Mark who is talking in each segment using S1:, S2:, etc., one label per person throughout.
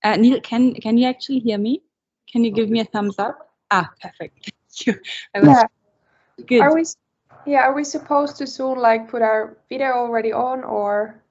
S1: Neil, can you actually hear me? Can you give me a thumbs up? Ah, perfect. Thank you. I was good.
S2: Are we supposed to soon like put our video already on, or?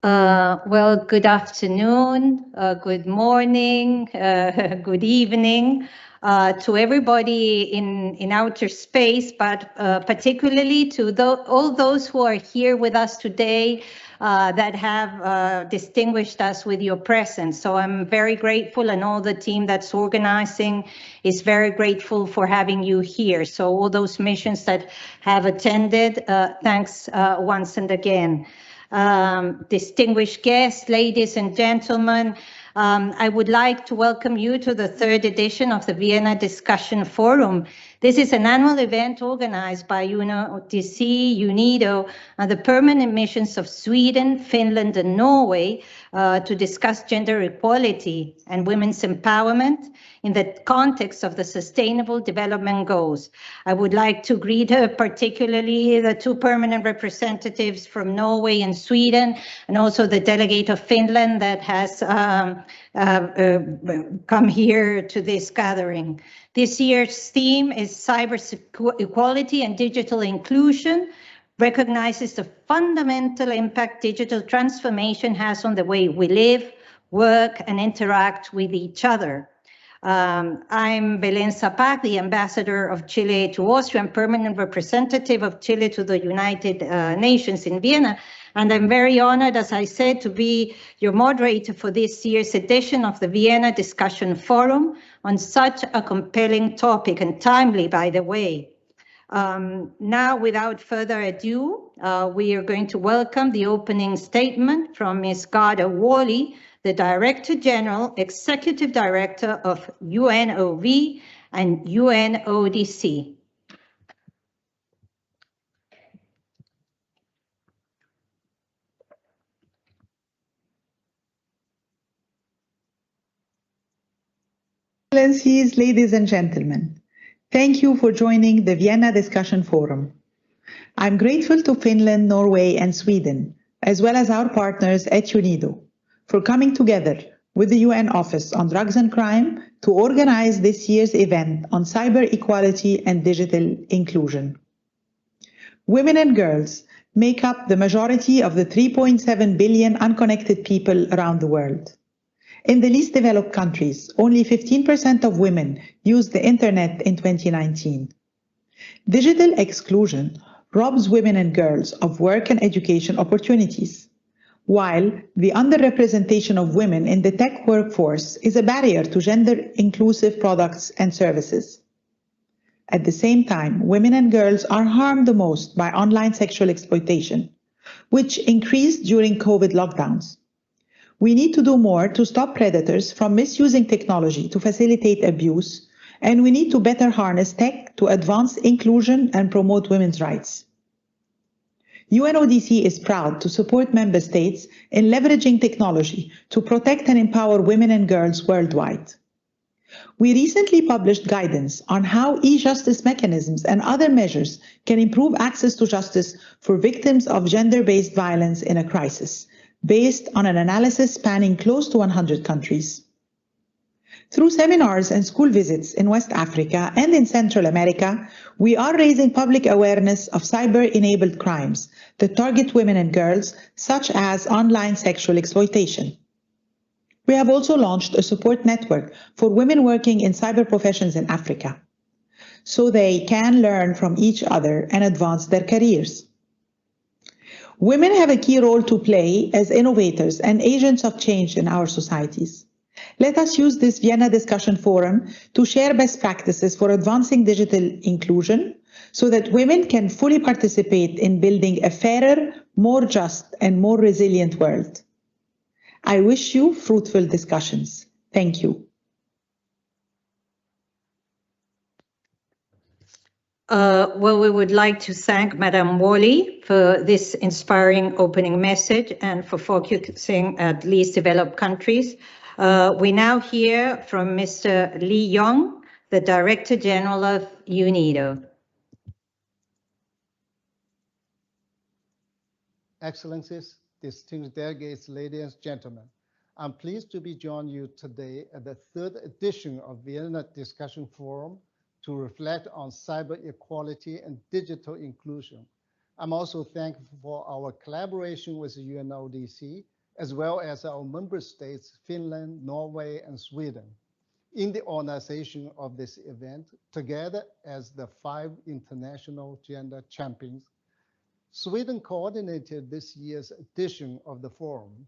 S3: Well, good afternoon, good morning, good evening to everybody in outer space, but particularly to all those who are here with us today that have distinguished us with your presence. So I'm very grateful, and all the team that's organizing is very grateful for having you here. So all those missions that have attended, thanks once and again. Distinguished guests, ladies and gentlemen, I would like to welcome you to the third edition of the Vienna Discussion Forum. This is an annual event organized by UNODC, UNIDO, and the permanent missions of Sweden, Finland, and Norway to discuss gender equality and women's empowerment in the context of the Sustainable Development Goals. I would like to greet particularly the two permanent representatives from Norway and Sweden, and also the delegate of Finland that has come here to this gathering. This year's theme is cyber equality and digital inclusion, recognizes the fundamental impact digital transformation has on the way we live, work, and interact with each other. I'm Belén Zapac, the ambassador of Chile to Austria and permanent representative of Chile to the United Nations in Vienna. And I'm very honored, as I said, to be your moderator for this year's edition of the Vienna Discussion Forum on such a compelling topic, and timely, by the way. Now, without further ado, we are going to welcome the opening statement from Ms. Garda Wally, the Director General, Executive Director of UNOV and UNODC.
S4: Excellencies, ladies and gentlemen, thank you for joining the Vienna Discussion Forum. I'm grateful to Finland, Norway, and Sweden, as well as our partners at UNIDO, for coming together with the UN Office on Drugs and Crime to organize this year's event on cyber equality and digital inclusion. Women and girls make up the majority of the 3.7 billion unconnected people around the world. In the least developed countries, only 15% of women used the internet in 2019. Digital exclusion robs women and girls of work and education opportunities, while the underrepresentation of women in the tech workforce is a barrier to gender-inclusive products and services. At the same time, women and girls are harmed the most by online sexual exploitation, which increased during COVID lockdowns. We need to do more to stop predators from misusing technology to facilitate abuse, and we need to better harness tech to advance inclusion and promote women's rights. UNODC is proud to support member states in leveraging technology to protect and empower women and girls worldwide. We recently published guidance on how e-justice mechanisms and other measures can improve access to justice for victims of gender-based violence in a crisis, based on an analysis spanning close to 100 countries. Through seminars and school visits in West Africa and in Central America, we are raising public awareness of cyber-enabled crimes that target women and girls, such as online sexual exploitation. We have also launched a support network for women working in cyber professions in Africa, so they can learn from each other and advance their careers. Women have a key role to play as innovators and agents of change in our societies. Let us use this Vienna discussion forum to share best practices for advancing digital inclusion so that women can fully participate in building a fairer, more just, and more resilient world. I wish you fruitful discussions. Thank you.
S3: Well, we would like to thank Madame Wally for this inspiring opening message and for focusing at least developed countries. We now hear from Mr. Lee Yong, the Director General of UNIDO.
S5: Excellencies, distinguished delegates, ladies and gentlemen, I'm pleased to be joining you today at the third edition of Vienna Discussion Forum to reflect on cyber equality and digital inclusion. I'm also thankful for our collaboration with UNODC, as well as our member states, Finland, Norway, and Sweden, in the organization of this event, together as the 5 international gender champions. Sweden coordinated this year's edition of the forum,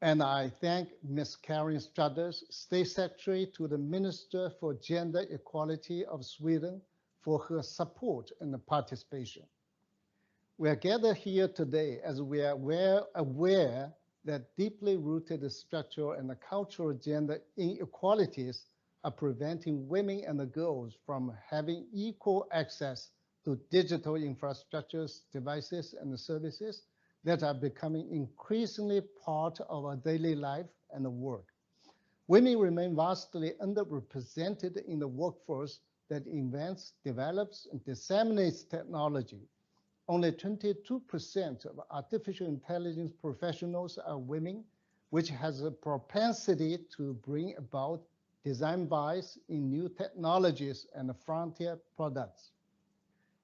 S5: and I thank Ms. Karin Struthers, State Secretary to the Minister for Gender Equality of Sweden, for her support and participation. We are gathered here today as we are aware that deeply rooted structural and cultural gender inequalities are preventing women and girls from having equal access to digital infrastructures, devices, and services that are becoming increasingly part of our daily life and work. Women remain vastly underrepresented in the workforce that invents, develops, and disseminates technology. Only 22% of artificial intelligence professionals are women, which has a propensity to bring about design bias in new technologies and frontier products.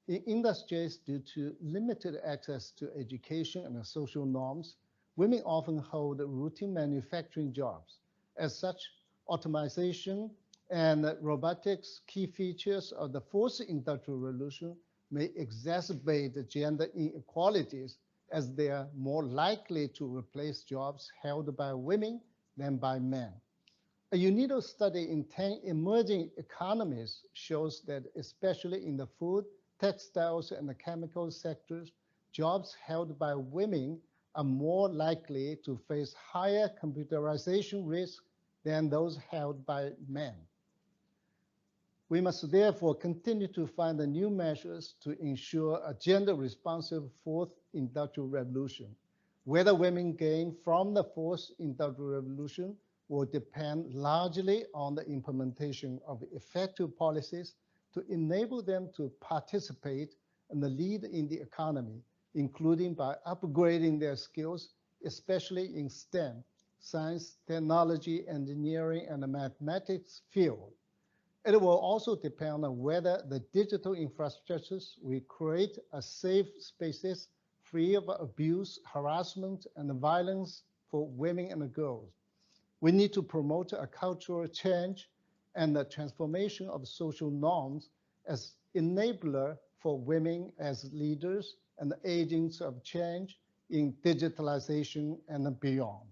S5: In industries due to limited access to education and social norms, women often hold routine manufacturing jobs. As such, automation and robotics, key features of the fourth industrial revolution, may exacerbate gender inequalities as they are more likely to replace jobs held by women than by men. A UNIDO study in 10 emerging economies shows that especially in the food, textiles, and the chemical sectors, jobs held by women are more likely to face higher computerization risk than those held by men. We must therefore continue to find the new measures to ensure a gender-responsive fourth industrial revolution. Whether women gain from the fourth industrial revolution will depend largely on the implementation of effective policies to enable them to participate and lead in the economy, including by upgrading their skills, especially in STEM, science, technology, engineering, and the mathematics field. It will also depend on whether the digital infrastructures we create are safe spaces free of abuse, harassment, and violence for women and girls. We need to promote a cultural change and the transformation of social norms as enabler for women as leaders and agents of change in digitalization and beyond.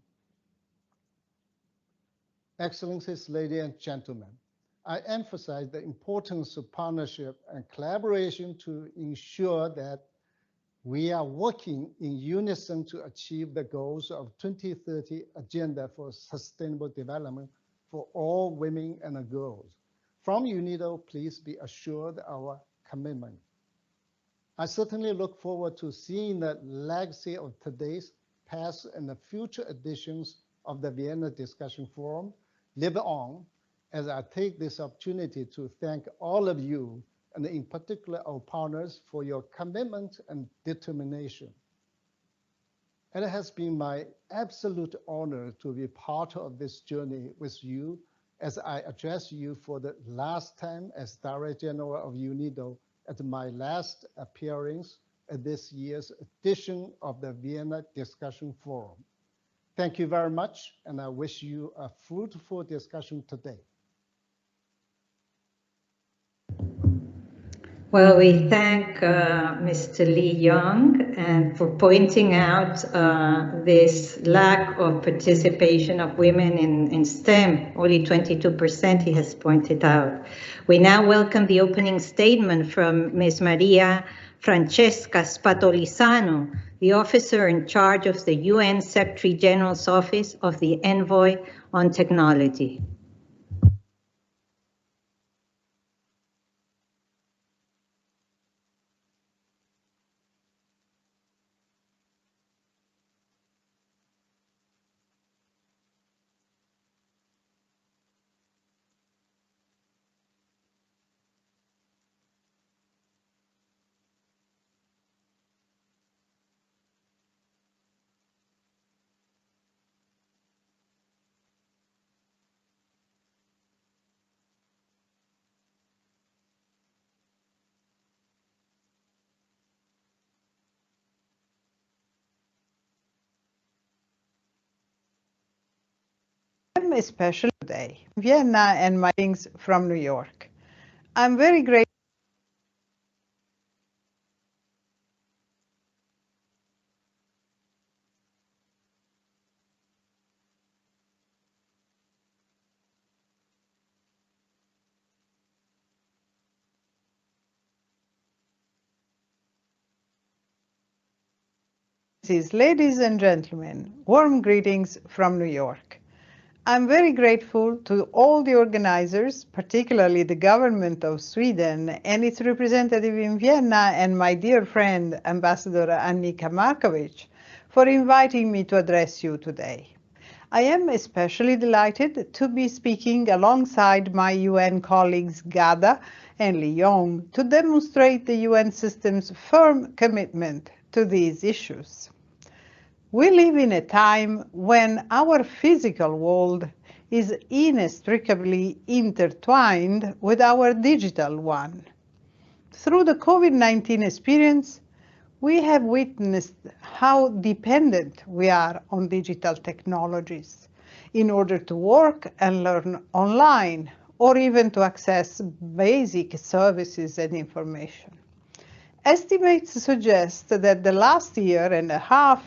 S5: Excellencies, ladies and gentlemen, I emphasize the importance of partnership and collaboration to ensure that We are working in unison to achieve the goals of 2030 Agenda for Sustainable Development for all women and girls. From UNIDO, please be assured our commitment. I certainly look forward to seeing the legacy of today's, past, and the future editions of the Vienna Discussion Forum live on, as I take this opportunity to thank all of you, and in particular our partners, for your commitment and determination. And it has been my absolute honor to be part of this journey with you as I address you for the last time as Director General of UNIDO at my last appearance at this year's edition of the Vienna Discussion Forum. Thank you very much, and I wish you a fruitful discussion today.
S3: Well, we thank Mr. Lee Young and for pointing out this lack of participation of women in STEM, only 22% he has pointed out. We now welcome the opening statement from Ms. Maria Francesca Spatolizano, the officer in charge of the UN Secretary General's Office of the Envoy on Technology.
S6: Especially today, Vienna and my things from New York. I'm very grateful. Ladies and gentlemen, warm greetings from New York. I'm very grateful to all the organizers, particularly the government of Sweden and its representative in Vienna, and my dear friend, Ambassador Annika Markovic, for inviting me to address you today. I am especially delighted to be speaking alongside my UN colleagues Gada and Lyon to demonstrate the UN system's firm commitment to these issues. We live in a time when our physical world is inextricably intertwined with our digital one. Through the COVID-19 experience, we have witnessed how dependent we are on digital technologies in order to work and learn online, or even to access basic services and information. Estimates suggest that the last year and a half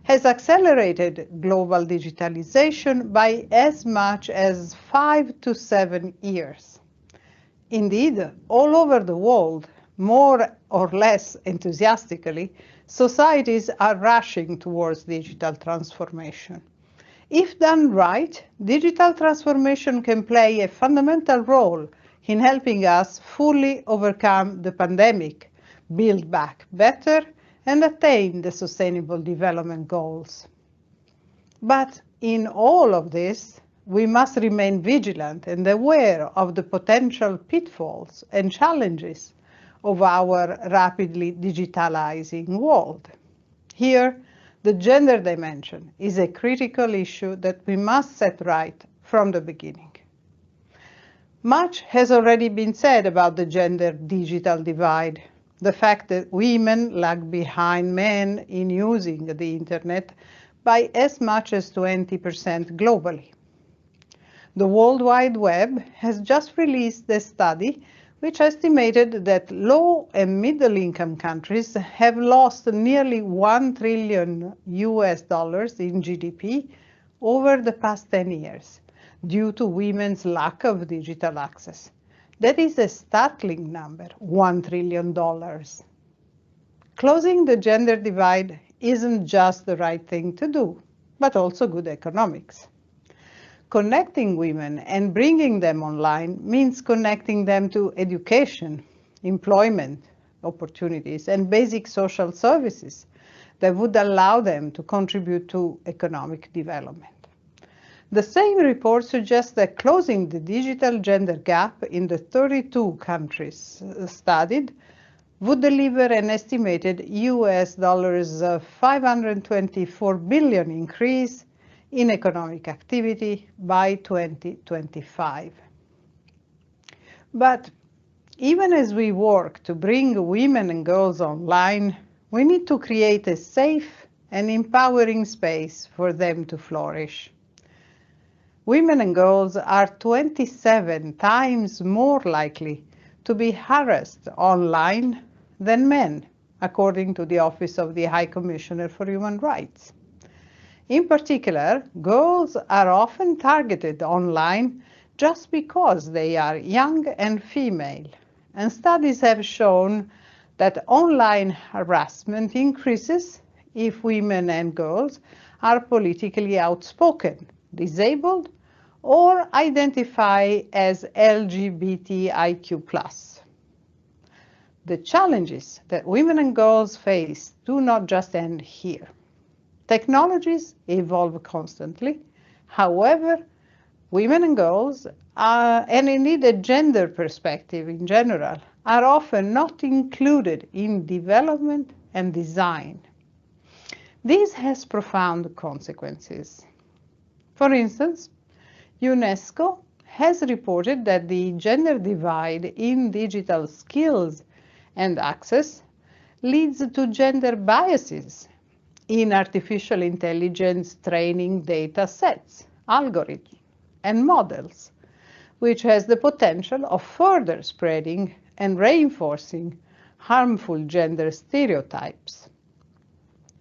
S6: has accelerated global digitalization by as much as 5 to 7 years. Indeed, all over the world, more or less enthusiastically, societies are rushing towards digital transformation. If done right, digital transformation can play a fundamental role in helping us fully overcome the pandemic, build back better, and attain the Sustainable Development Goals. But in all of this, we must remain vigilant and aware of the potential pitfalls and challenges of our rapidly digitalizing world. Here, the gender dimension is a critical issue that we must set right from the beginning. Much has already been said about the gender-digital divide. The fact that women lag behind men in using the internet by as much as 20% globally. The World Wide Web has just released a study which estimated that low and middle-income countries have lost nearly $1 trillion in GDP over the past 10 years due to women's lack of digital access. That is a startling number, $1 trillion. Closing the gender divide isn't just the right thing to do, but also good economics. Connecting women and bringing them online means connecting them to education, employment opportunities, and basic social services that would allow them to contribute to economic development. The same report suggests that closing the digital gender gap in the 32 countries studied would deliver an estimated US dollars 524 billion increase in economic activity by 2025. But even as we work to bring women and girls online, we need to create a safe and empowering space for them to flourish. Women and girls are 27 times more likely to be harassed online than men, according to the Office of the High Commissioner for Human Rights. In particular, girls are often targeted online just because they are young and female, and studies have shown that online harassment increases if women and girls are politically outspoken, disabled, or identify as LGBTIQ+. The challenges that women and girls face do not just end here. Technologies evolve constantly. However, women and girls, and indeed a gender perspective in general, are often not included in development and design. This has profound consequences. For instance, UNESCO has reported that the gender divide in digital skills and access leads to gender biases in artificial intelligence training data sets, algorithms, and models, which has the potential of further spreading and reinforcing harmful gender stereotypes.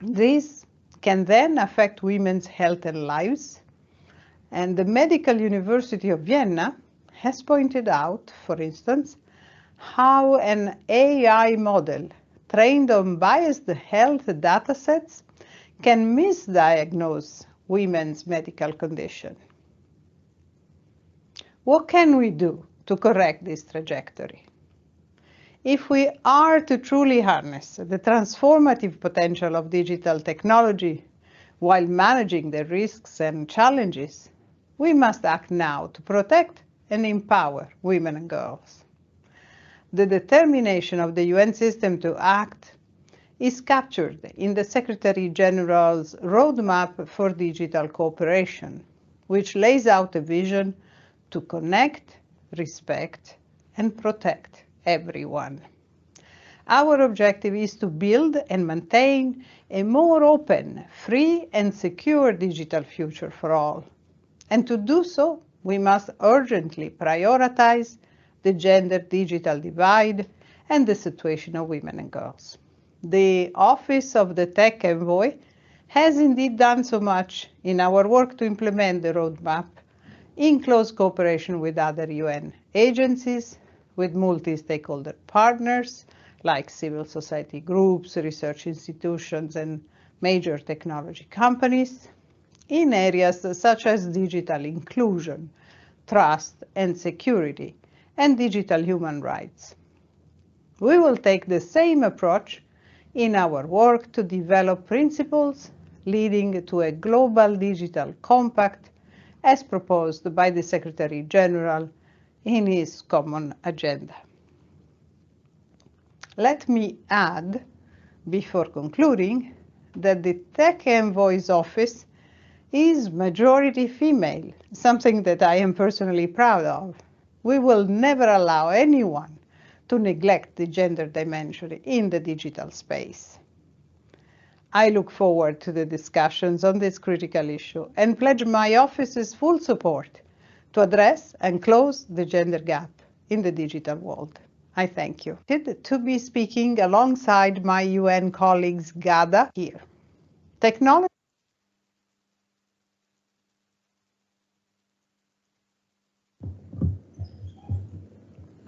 S6: This can then affect women's health and lives, and the Medical University of Vienna has pointed out, for instance, how an AI model trained on biased health datasets can misdiagnose women's medical condition. What can we do to correct this trajectory? If we are to truly harness the transformative potential of digital technology while managing the risks and challenges, we must act now to protect and empower women and girls. The determination of the UN system to act is captured in the Secretary General's Roadmap for Digital Cooperation, which lays out a vision to connect, respect, and protect everyone. Our objective is to build and maintain a more open, free, and secure digital future for all. And to do so, we must urgently prioritize the gender digital divide and the situation of women and girls. The Office of the Tech Envoy has indeed done so much in our work to implement the roadmap in close cooperation with other UN agencies, with multi-stakeholder partners like civil society groups, research institutions, and major technology companies, in areas such as digital inclusion, trust and security, and digital human rights. We will take the same approach in our work to develop principles leading to a global digital compact as proposed by the Secretary General in his common agenda. Let me add, before concluding, that the Tech Envoy's office is majority female, something that I am personally proud of. We will never allow anyone to neglect the gender dimension in the digital space. I look forward to the discussions on this critical issue and pledge my office's full support to address and close the gender gap in the digital world. I thank you. To be speaking alongside my UN colleagues Gada here. Technology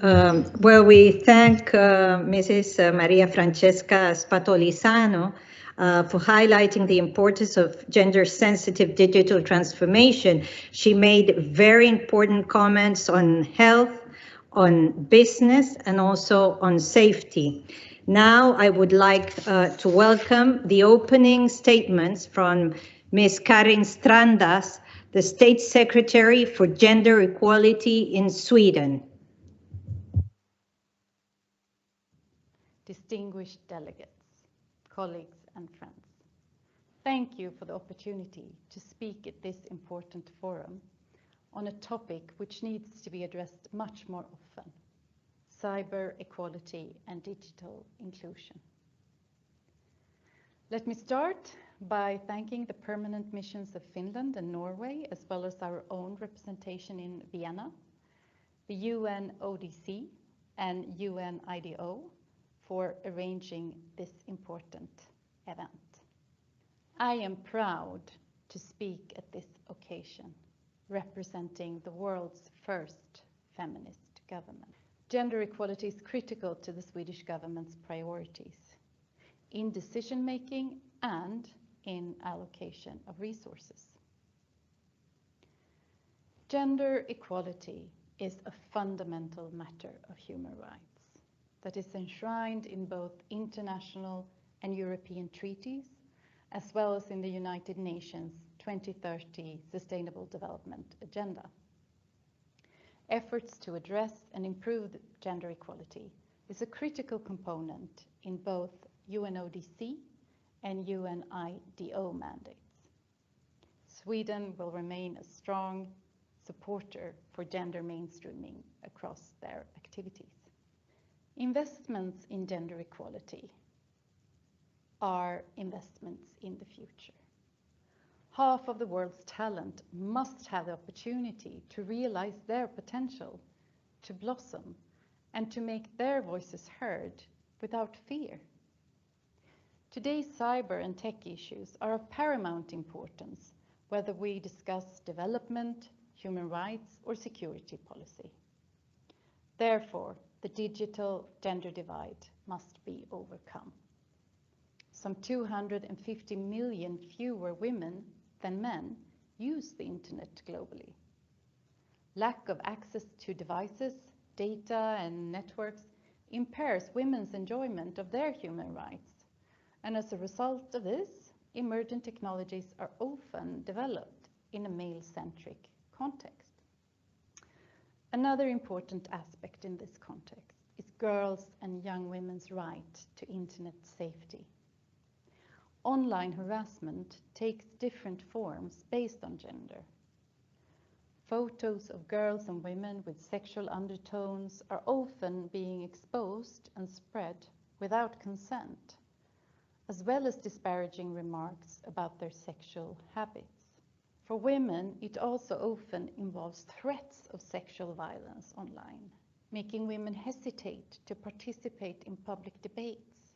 S3: Well, we thank Mrs. Maria Francesca Spatolizano for highlighting the importance of gender-sensitive digital transformation. She made very important comments on health, on business, and also on safety. Now, I would like to welcome the opening statements from Ms. Karin Strandas, the State Secretary for Gender Equality in Sweden.
S7: Distinguished delegates, colleagues and friends, thank you for the opportunity to speak at this important forum on a topic which needs to be addressed much more often: cyber equality and digital inclusion. Let me start by thanking the permanent missions of Finland and Norway, as well as our own representation in Vienna, the UN ODC and UN IDO, for arranging this important event. I am proud to speak at this occasion, representing the world's first feminist government. Gender equality is critical to the Swedish government's priorities in decision-making and in allocation of resources. Gender equality is a fundamental matter of human rights that is enshrined in both international and European treaties, as well as in the United Nations 2030 Sustainable Development Agenda. Efforts to address and improve gender equality is a critical component in both UNODC and UNIDO mandates. Sweden will remain a strong supporter for gender mainstreaming across their activities. Investments in gender equality are investments in the future. Half of the world's talent must have the opportunity to realize their potential, to blossom, and to make their voices heard without fear. Today's cyber and tech issues are of paramount importance, whether we discuss development, human rights, or security policy. Therefore, the digital gender divide must be overcome. Some 250 million fewer women than men use the internet globally. Lack of access to devices, data, and networks impairs women's enjoyment of their human rights. And as a result of this, emergent technologies are often developed in a male-centric context. Another important aspect in this context is girls' and young women's right to internet safety. Online harassment takes different forms based on gender. Photos of girls and women with sexual undertones are often being exposed and spread without consent, as well as disparaging remarks about their sexual habits. For women, it also often involves threats of sexual violence online, making women hesitate to participate in public debates.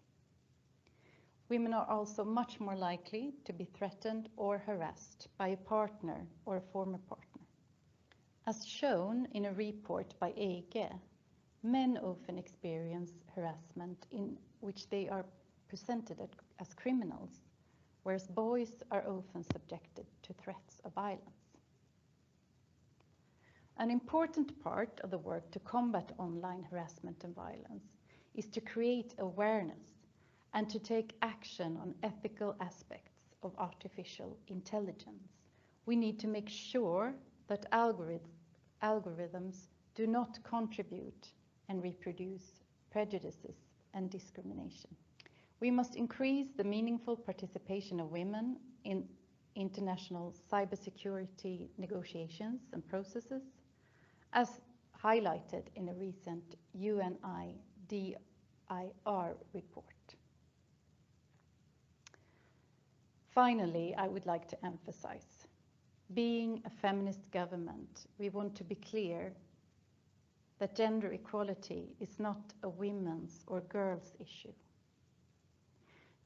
S7: Women are also much more likely to be threatened or harassed by a partner or a former partner. As shown in a report by EGE, men often experience harassment in which they are presented as criminals, whereas boys are often subjected to threats of violence. An important part of the work to combat online harassment and violence is to create awareness and to take action on ethical aspects of artificial intelligence. We need to make sure that algorithms do not contribute and reproduce prejudices and discrimination. We must increase the meaningful participation of women in international cybersecurity negotiations and processes, as highlighted in a recent UNIDIR report. Finally, I would like to emphasize, being a feminist government, we want to be clear that gender equality is not a women's or girls' issue.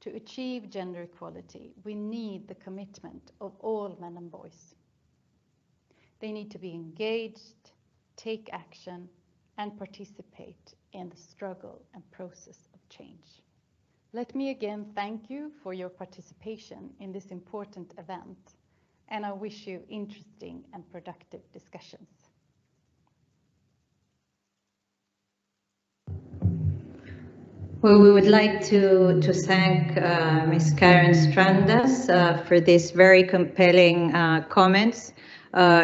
S7: To achieve gender equality, we need the commitment of all men and boys. They need to be engaged, take action, and participate in the struggle and process of change. Let me again thank you for your participation in this important event, and I wish you interesting and productive discussions.
S3: Well, we would like to thank Ms. Karen Strandas for these very compelling comments.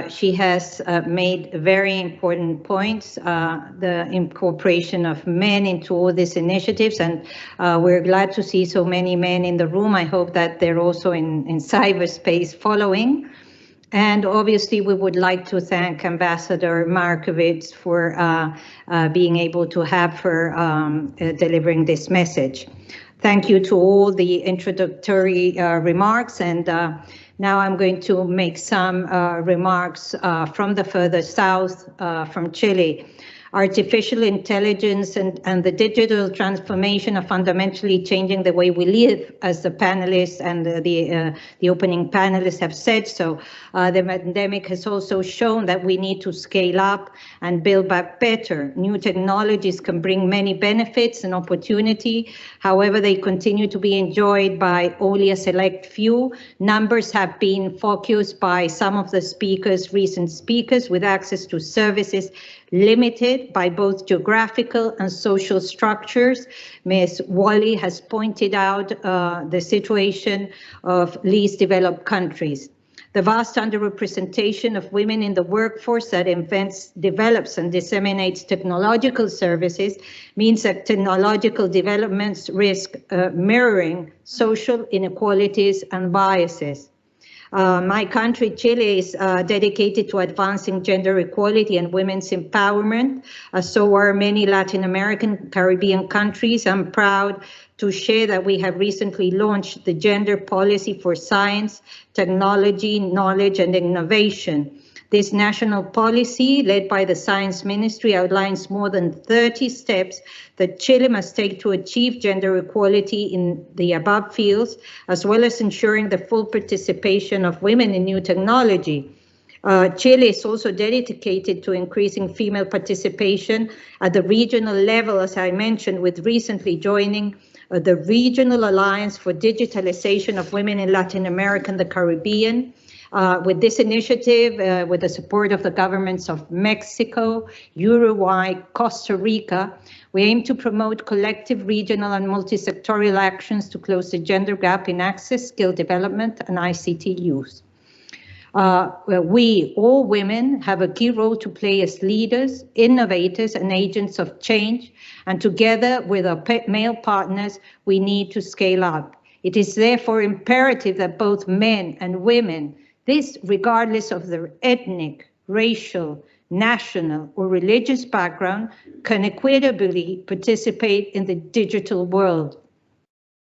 S3: She has made very important points, the incorporation of men into all these initiatives, and we're glad to see so many men in the room. I hope that they're also in cyberspace following. And obviously, we would like to thank Ambassador Markovits for being able to have her delivering this message. Thank you to all the introductory remarks. And now I'm going to make some remarks from the further south, from Chile. Artificial intelligence and the digital transformation are fundamentally changing the way we live, as the panelists and the opening panelists have said. So the pandemic has also shown that we need to scale up and build back better. New technologies can bring many benefits and opportunity. However, they continue to be enjoyed by only a select few. Numbers have been focused by some of the recent speakers, with access to services limited by both geographical and social structures. Ms. Wally has pointed out the situation of least developed countries. The vast underrepresentation of women in the workforce that invents, develops, and disseminates technological services means that technological developments risk mirroring social inequalities and biases. My country, Chile, is dedicated to advancing gender equality and women's empowerment. So are many Latin American, Caribbean countries. I'm proud to share that we have recently launched the Gender Policy for Science, Technology, Knowledge, and Innovation. This national policy, led by the Science Ministry, outlines more than 30 steps that Chile must take to achieve gender equality in the above fields, as well as ensuring the full participation of women in new technology. Chile is also dedicated to increasing female participation at the regional level, as I mentioned, with recently joining the Regional Alliance for Digitalization of Women in Latin America and the Caribbean. With this initiative, with the support of the governments of Mexico, Uruguay, Costa Rica, we aim to promote collective regional and multi-sectorial actions to close the gender gap in access, skill development, and ICT use. We, all women, have a key role to play as leaders, innovators, and agents of change, and together with our male partners, we need to scale up. It is therefore imperative that both men and women, this regardless of their ethnic, racial, national, or religious background, can equitably participate in the digital world.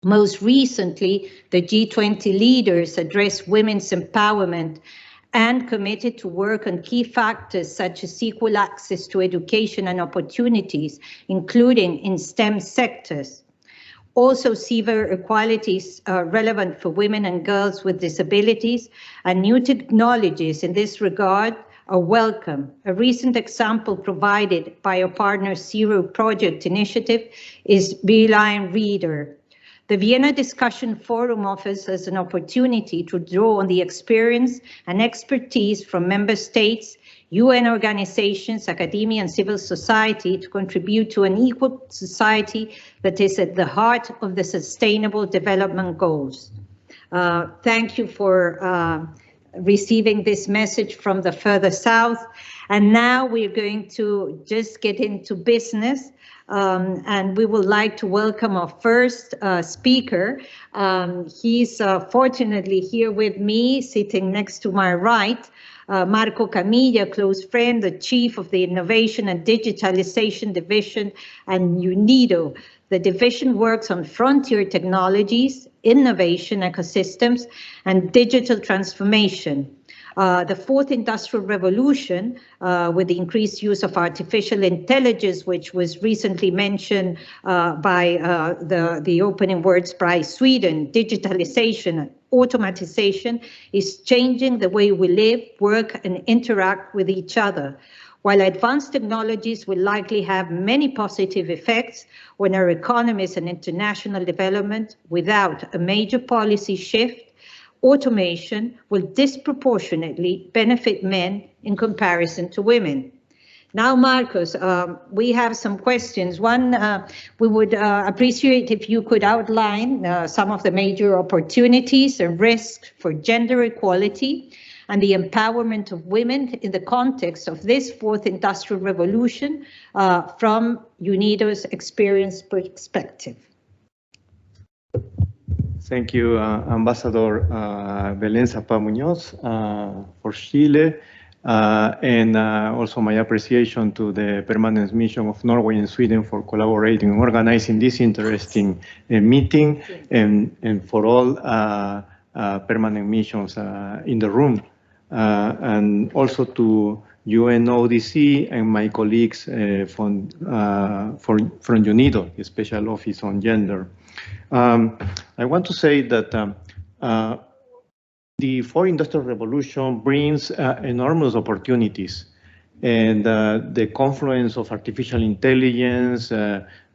S3: Most recently, the G20 leaders addressed women's empowerment and committed to work on key factors such as equal access to education and opportunities, including in STEM sectors. Also, severe equalities are relevant for women and girls with disabilities, and new technologies in this regard are welcome. A recent example provided by our partner Zero Project Initiative is Beeline Reader. The Vienna Discussion Forum offers us an opportunity to draw on the experience and expertise from member states, UN organizations, academia, and civil society to contribute to an equal society that is at the heart of the Sustainable Development Goals. Thank you for receiving this message from the further south. And now we're going to just get into business. And we would like to welcome our first speaker. He's fortunately here with me, sitting next to my right. Marco Camilla, close friend, the chief of the Innovation and Digitalization Division at UNIDO. The division works on frontier technologies, innovation ecosystems, and digital transformation. The fourth industrial revolution, with the increased use of artificial intelligence, which was recently mentioned by the opening words by Sweden, digitalization and automatization is changing the way we live, work, and interact with each other. While advanced technologies will likely have many positive effects on our economies and international development, without a major policy shift, automation will disproportionately benefit men in comparison to women. Now, Marcos, we have some questions. One, we would appreciate if you could outline some of the major opportunities and risks for gender equality and the empowerment of women in the context of this fourth industrial revolution from UNIDO's experience perspective.
S8: Thank you, Ambassador Belén Zapá Muñoz for Chile, and also my appreciation to the permanent mission of Norway and Sweden for collaborating and organizing this interesting meeting, and for all permanent missions in the room. And also to UNODC and my colleagues from UNIDO, the Special Office on Gender. I want to say that the fourth industrial revolution brings enormous opportunities, and the confluence of artificial intelligence,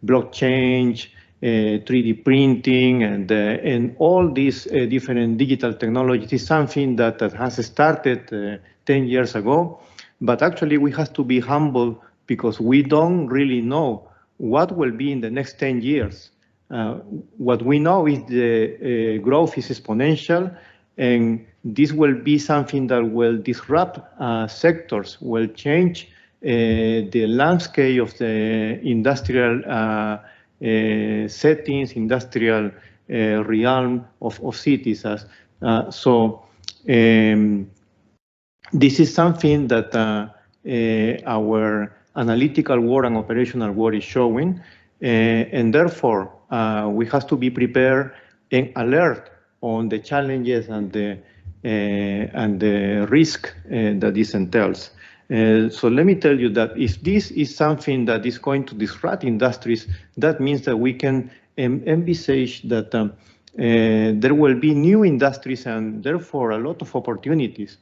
S8: blockchain, 3D printing, and all these different digital technologies is something that has started 10 years ago. But actually, we have to be humble because we don't really know what will be in the next 10 years. What we know is the growth is exponential, and this will be something that will disrupt sectors, will change the landscape of the industrial settings, industrial realm of cities. This is something that our analytical work and operational work is showing, and therefore we have to be prepared and alert on the challenges and the risk that this entails. So let me tell you that if this is something that is going to disrupt industries, that means that we can envisage that there will be new industries and therefore a lot of opportunities.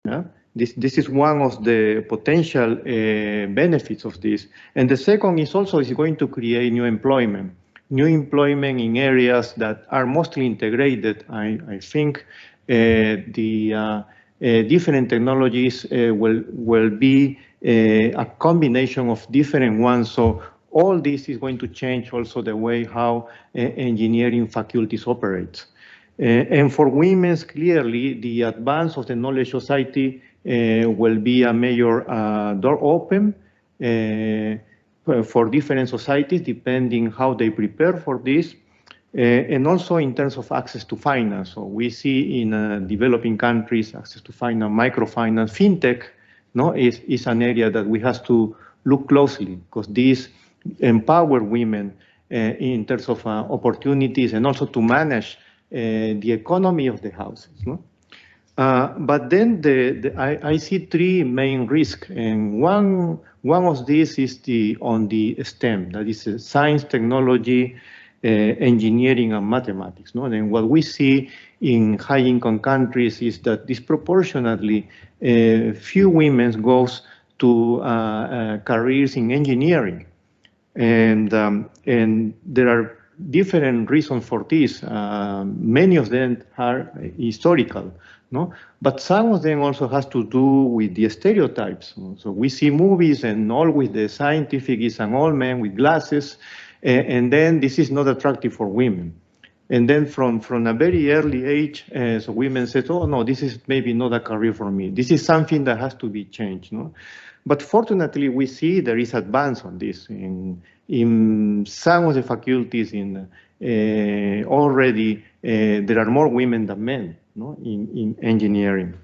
S8: Yeah? This is one of the potential benefits of this. And the second is also is going to create new employment in areas that are mostly integrated. I think the different technologies will be a combination of different ones. So all this is going to change also the way how engineering faculties operate. And for women, clearly, the advance of the knowledge society will be a major door open for different societies, depending how they prepare for this. And also in terms of access to finance. So we see in developing countries, access to finance, microfinance, fintech, is an area that we have to look closely, because these empower women in terms of opportunities and also to manage the economy of the houses. But then I see three main risks, and one of these is on the STEM, that is science, technology, engineering, and mathematics. And what we see in high-income countries is that disproportionately few women goes to careers in engineering, and there are different reasons for this. Many of them are historical, but some of them also has to do with the stereotypes. So we see movies and always the scientific is an old man with glasses, and then this is not attractive for women. And then from a very early age, so women said, oh no, this is maybe not a career for me. This is something that has to be changed. But fortunately, we see there is advance on this. In some of the faculties already, there are more women than men in engineering.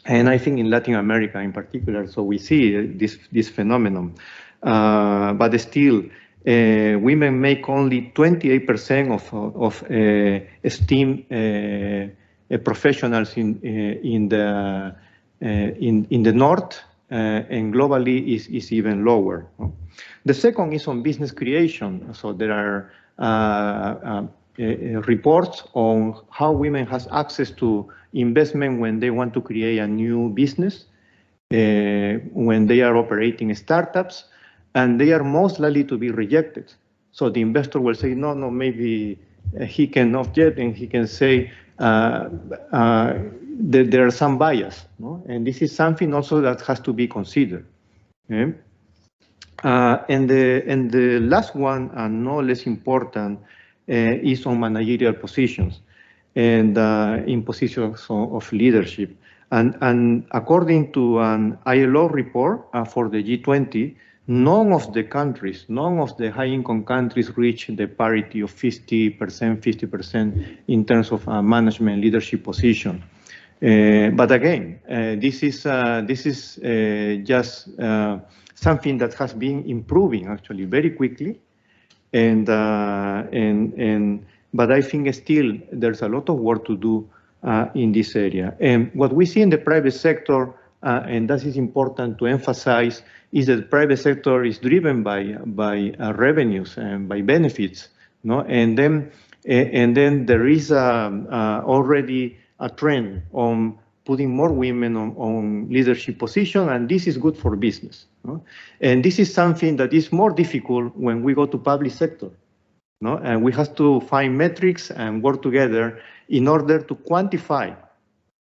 S8: And I think in Latin America in particular, so we see this phenomenon. But still, women make only 28% of STEM professionals in the North, and globally is even lower. The second is on business creation. So there are reports on how women has access to investment when they want to create a new business. when they are operating startups, and they are most likely to be rejected. So the investor will say, no, maybe he cannot yet, and he can say that there are some bias, no? And this is something also that has to be considered. Okay? And the last one, and no less important, is on managerial positions and in positions of leadership. And according to an ILO report for the G20, none of the countries, none of the high-income countries reach the parity of 50% in terms of management leadership position. But again, this is just something that has been improving actually very quickly, but I think still there's a lot of work to do in this area. And what we see in the private sector, and that is important to emphasize, is that the private sector is driven by revenues and by benefits, no? And then there is already a trend on putting more women on leadership position, and this is good for business, no? And this is something that is more difficult when we go to public sector, no? And we have to find metrics and work together in order to quantify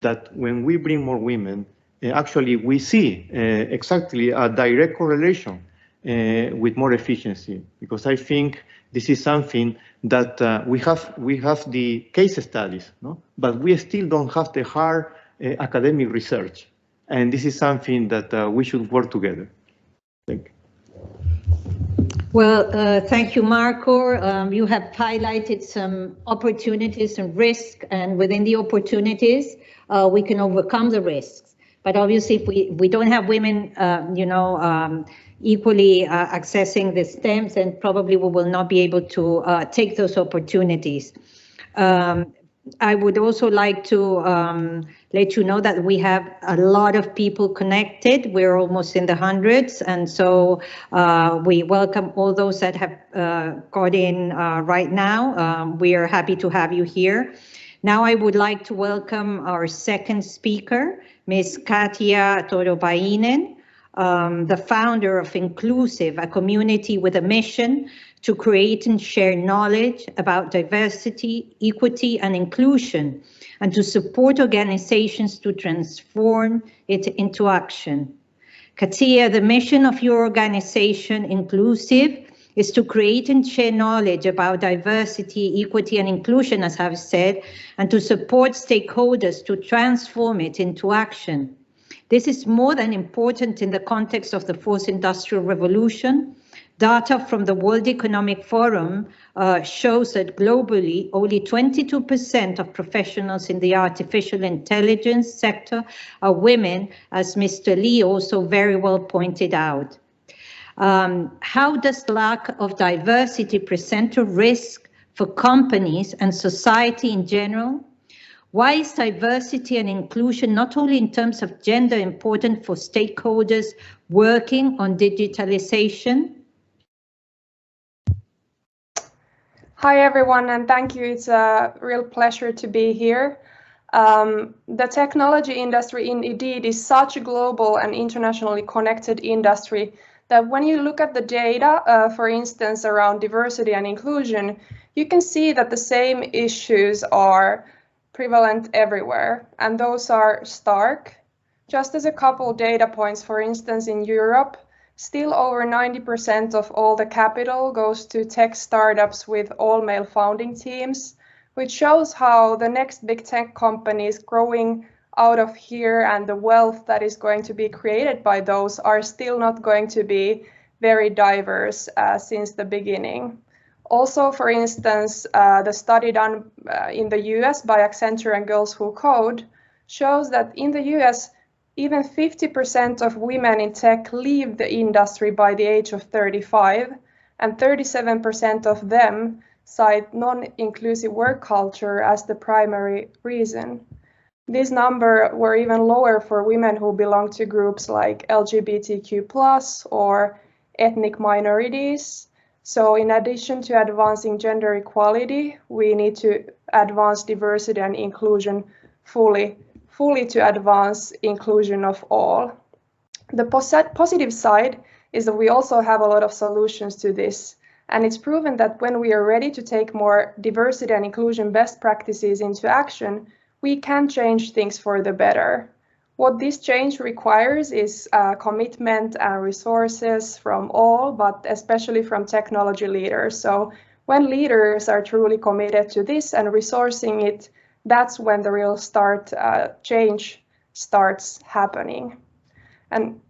S8: that when we bring more women, actually we see exactly a direct correlation with more efficiency, because I think this is something that we have the case studies, no? But we still don't have the hard academic research, and this is something that we should work together. Thank you.
S3: Well, thank you, Marco. You have highlighted some opportunities and risks, and within the opportunities, we can overcome the risks. But obviously, if we don't have women, equally accessing the STEMs, then probably we will not be able to take those opportunities. I would also like to let you know that we have a lot of people connected. We're almost in the hundreds, and so we welcome all those that have got in right now. We are happy to have you here. Now I would like to welcome our second speaker, Ms. Katia Toropainen, the founder of Inclusive, a community with a mission to create and share knowledge about diversity, equity, and inclusion, and to support organizations to transform it into action. Katia, the mission of your organization, Inclusive, is to create and share knowledge about diversity, equity, and inclusion, as I've said, and to support stakeholders to transform it into action. This is more than important in the context of the fourth industrial revolution. Data from the World Economic Forum shows that globally, only 22% of professionals in the artificial intelligence sector are women, as Mr. Lee also very well pointed out. How does lack of diversity present a risk for companies and society in general? Why is diversity and inclusion, not only in terms of gender, important for stakeholders working on digitalization?
S2: Hi, everyone, and thank you. It's a real pleasure to be here. The technology industry indeed is such a global and internationally connected industry that when you look at the data, for instance, around diversity and inclusion, you can see that the same issues are prevalent everywhere, and those are stark. Just as a couple data points, for instance, in Europe, still over 90% of all the capital goes to tech startups with all-male founding teams, which shows how the next big tech companies growing out of here and the wealth that is going to be created by those are still not going to be very diverse since the beginning. Also, for instance, the study done in the US by Accenture and Girls Who Code shows that in the US, even 50% of women in tech leave the industry by the age of 35, and 37% of them cite non-inclusive work culture as the primary reason. This number were even lower for women who belong to groups like LGBTQ+ or ethnic minorities. So in addition to advancing gender equality, we need to advance diversity and inclusion fully to advance inclusion of all. The positive side is that we also have a lot of solutions to this. And it's proven that when we are ready to take more diversity and inclusion best practices into action, we can change things for the better. What this change requires is commitment and resources from all, but especially from technology leaders. So when leaders are truly committed to this and resourcing it, that's when the real change starts happening. And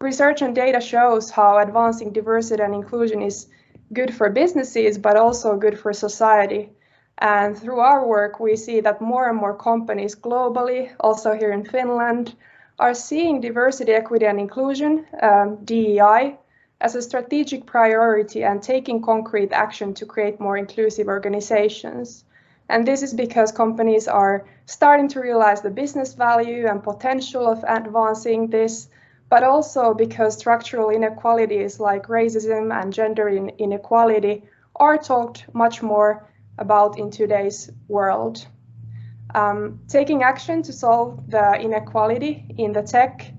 S2: research and data shows how advancing diversity and inclusion is good for businesses, but also good for society. And through our work, we see that more and more companies globally, also here in Finland, are seeing diversity, equity, and inclusion, DEI, as a strategic priority and taking concrete action to create more inclusive organizations. And this is because companies are starting to realize the business value and potential of advancing this, but also because structural inequalities like racism and gender inequality are talked much more about in today's world. Taking action to solve the inequality in the tech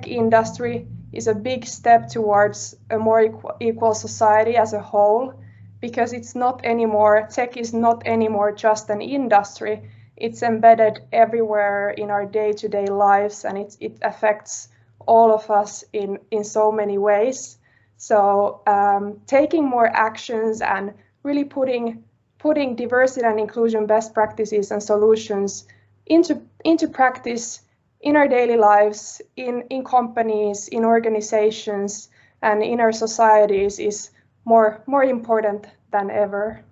S2: industry is a big step towards a more equal society as a whole, because tech is not anymore just an industry. It's embedded everywhere in our day-to-day lives, and it affects all of us in so many ways. So taking more actions and really putting diversity and inclusion best practices and solutions into practice in our daily lives, in companies, in organizations, and in our societies is more important than ever.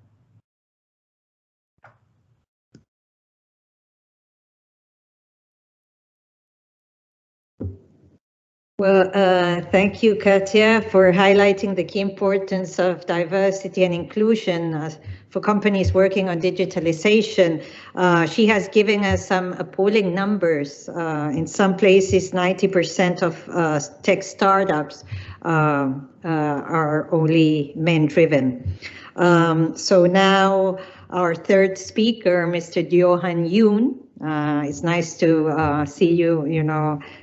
S3: Well, thank you, Katja, for highlighting the key importance of diversity and inclusion for companies working on digitalization. She has given us some appalling numbers. In some places, 90% of tech startups are only men-driven. So now our third speaker, Mr. Johan Yoon. It's nice to see you,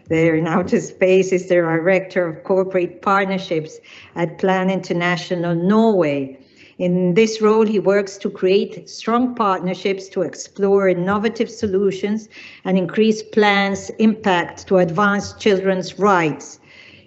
S3: there in outer space, is the Director of Corporate Partnerships at Plan International Norway. In this role, he works to create strong partnerships to explore innovative solutions and increase Plan's impact to advance children's rights.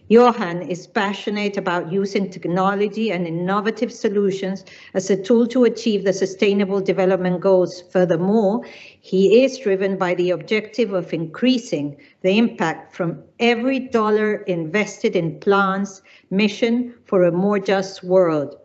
S3: Johan is passionate about using technology and innovative solutions as a tool to achieve the Sustainable Development Goals. Furthermore, he is driven by the objective of increasing the impact from every dollar invested in Plan's mission for a more just world.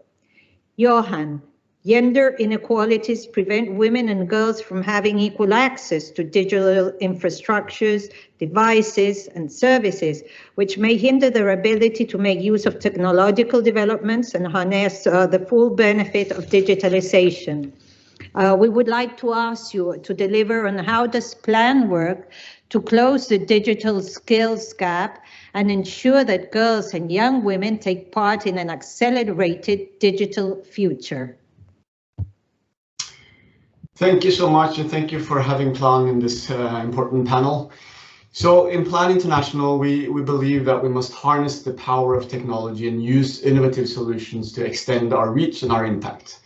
S3: Johan, gender inequalities prevent women and girls from having equal access to digital infrastructures, devices, and services, which may hinder their ability to make use of technological developments and harness the full benefit of digitalization. We would like to ask you to deliver on how does Plan work to close the digital skills gap and ensure that girls and young women take part in an accelerated digital future.
S9: Thank you so much, and thank you for having Plan in this important panel. So in Plan International, we believe that we must harness the power of technology and use innovative solutions to extend our reach and our impact.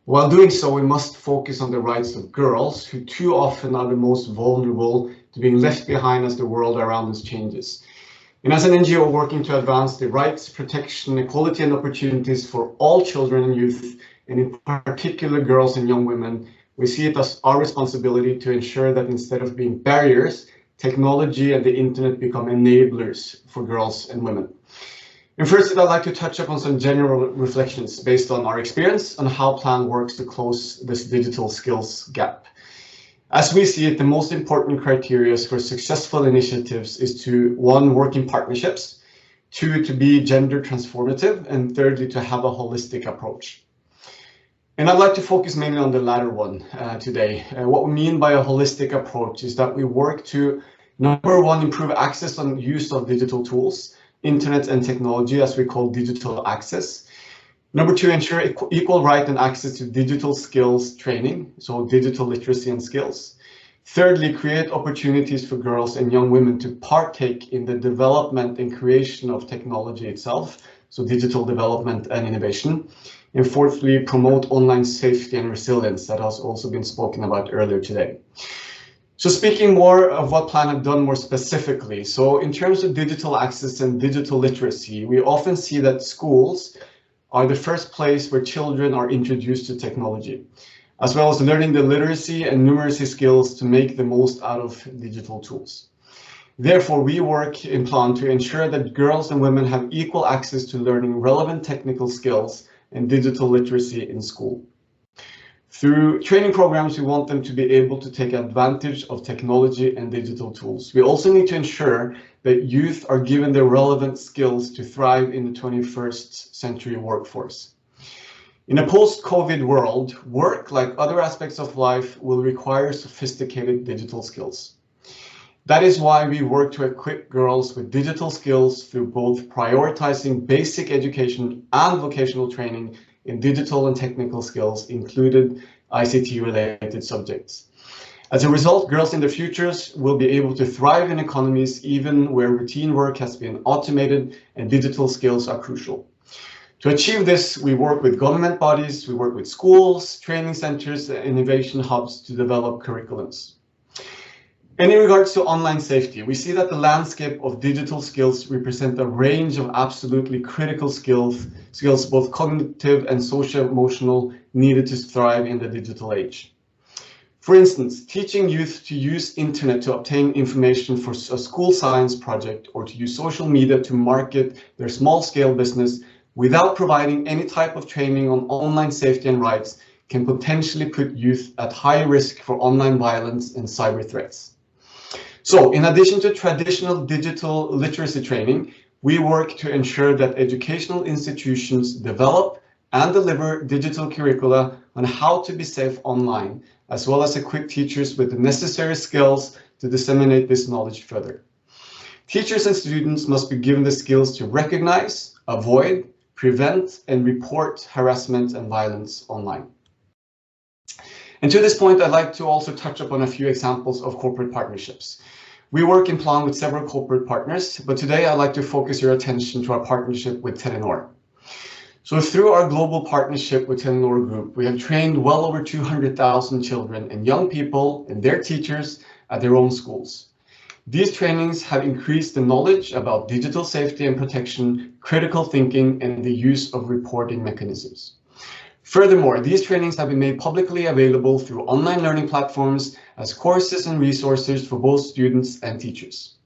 S9: While doing so, we must focus on the rights of girls, who too often are the most vulnerable to being left behind as the world around us changes. And as an NGO working to advance the rights, protection, equality, and opportunities for all children and youth, and in particular girls and young women, we see it as our responsibility to ensure that instead of being barriers, technology and the internet become enablers for girls and women. And first, I'd like to touch upon some general reflections based on our experience on how Plan works to close this digital skills gap. As we see it, the most important criteria for successful initiatives is to, 1, work in partnerships, 2, to be gender transformative, and thirdly, to have a holistic approach. And I'd like to focus mainly on the latter one today. What we mean by a holistic approach is that we work to, number 1, improve access and use of digital tools, internet and technology, as we call digital access. Number 2, ensure equal right and access to digital skills training, so digital literacy and skills. Thirdly, create opportunities for girls and young women to partake in the development and creation of technology itself, so digital development and innovation. And fourthly, promote online safety and resilience that has also been spoken about earlier today. So speaking more of what Plan have done more specifically, so in terms of digital access and digital literacy, we often see that schools are the first place where children are introduced to technology, as well as learning the literacy and numeracy skills to make the most out of digital tools. Therefore, we work in Plan to ensure that girls and women have equal access to learning relevant technical skills and digital literacy in school. Through training programs, we want them to be able to take advantage of technology and digital tools. We also need to ensure that youth are given the relevant skills to thrive in the 21st century workforce. In a post-COVID world, work, like other aspects of life, will require sophisticated digital skills. That is why we work to equip girls with digital skills through both prioritizing basic education and vocational training in digital and technical skills, included ICT-related subjects. As a result, girls in the futures will be able to thrive in economies even where routine work has been automated and digital skills are crucial. To achieve this, we work with government bodies, we work with schools, training centers, and innovation hubs to develop curriculums. And in regards to online safety, we see that the landscape of digital skills represent a range of absolutely critical skills, both cognitive and social-emotional, needed to thrive in the digital age. For instance, teaching youth to use internet to obtain information for a school science project or to use social media to market their small-scale business without providing any type of training on online safety and rights can potentially put youth at high risk for online violence and cyber threats. So, in addition to traditional digital literacy training, we work to ensure that educational institutions develop and deliver digital curricula on how to be safe online, as well as equip teachers with the necessary skills to disseminate this knowledge further. Teachers and students must be given the skills to recognize, avoid, prevent, and report harassment and violence online. And to this point, I'd like to also touch upon a few examples of corporate partnerships. We work in Plan with several corporate partners, but today I'd like to focus your attention to our partnership with Telenor. So through our global partnership with Telenor Group, we have trained well over 200,000 children and young people and their teachers at their own schools. These trainings have increased the knowledge about digital safety and protection, critical thinking, and the use of reporting mechanisms. Furthermore, these trainings have been made publicly available through online learning platforms as courses and resources for both students and teachers.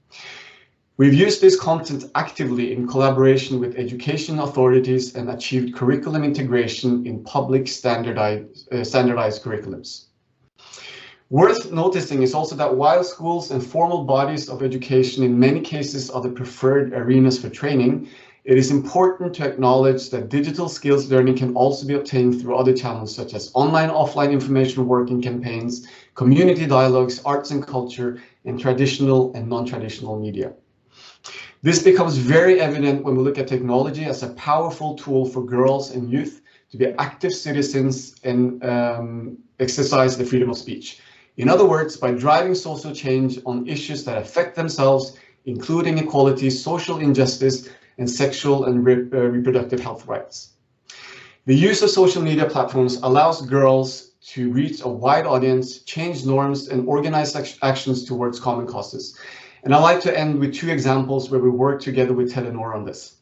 S9: We've used this content actively in collaboration with education authorities and achieved curriculum integration in public standardized curriculums. Worth noticing is also that while schools and formal bodies of education in many cases are the preferred arenas for training, it is important to acknowledge that digital skills learning can also be obtained through other channels such as online, offline information working campaigns, community dialogues, arts and culture, and traditional and non-traditional media. This becomes very evident when we look at technology as a powerful tool for girls and youth to be active citizens and exercise the freedom of speech. In other words, by driving social change on issues that affect themselves, including equality, social injustice, and sexual and reproductive health rights. The use of social media platforms allows girls to reach a wide audience, change norms, and organize actions towards common causes. And I'd like to end with two examples where we worked together with Telenor on this.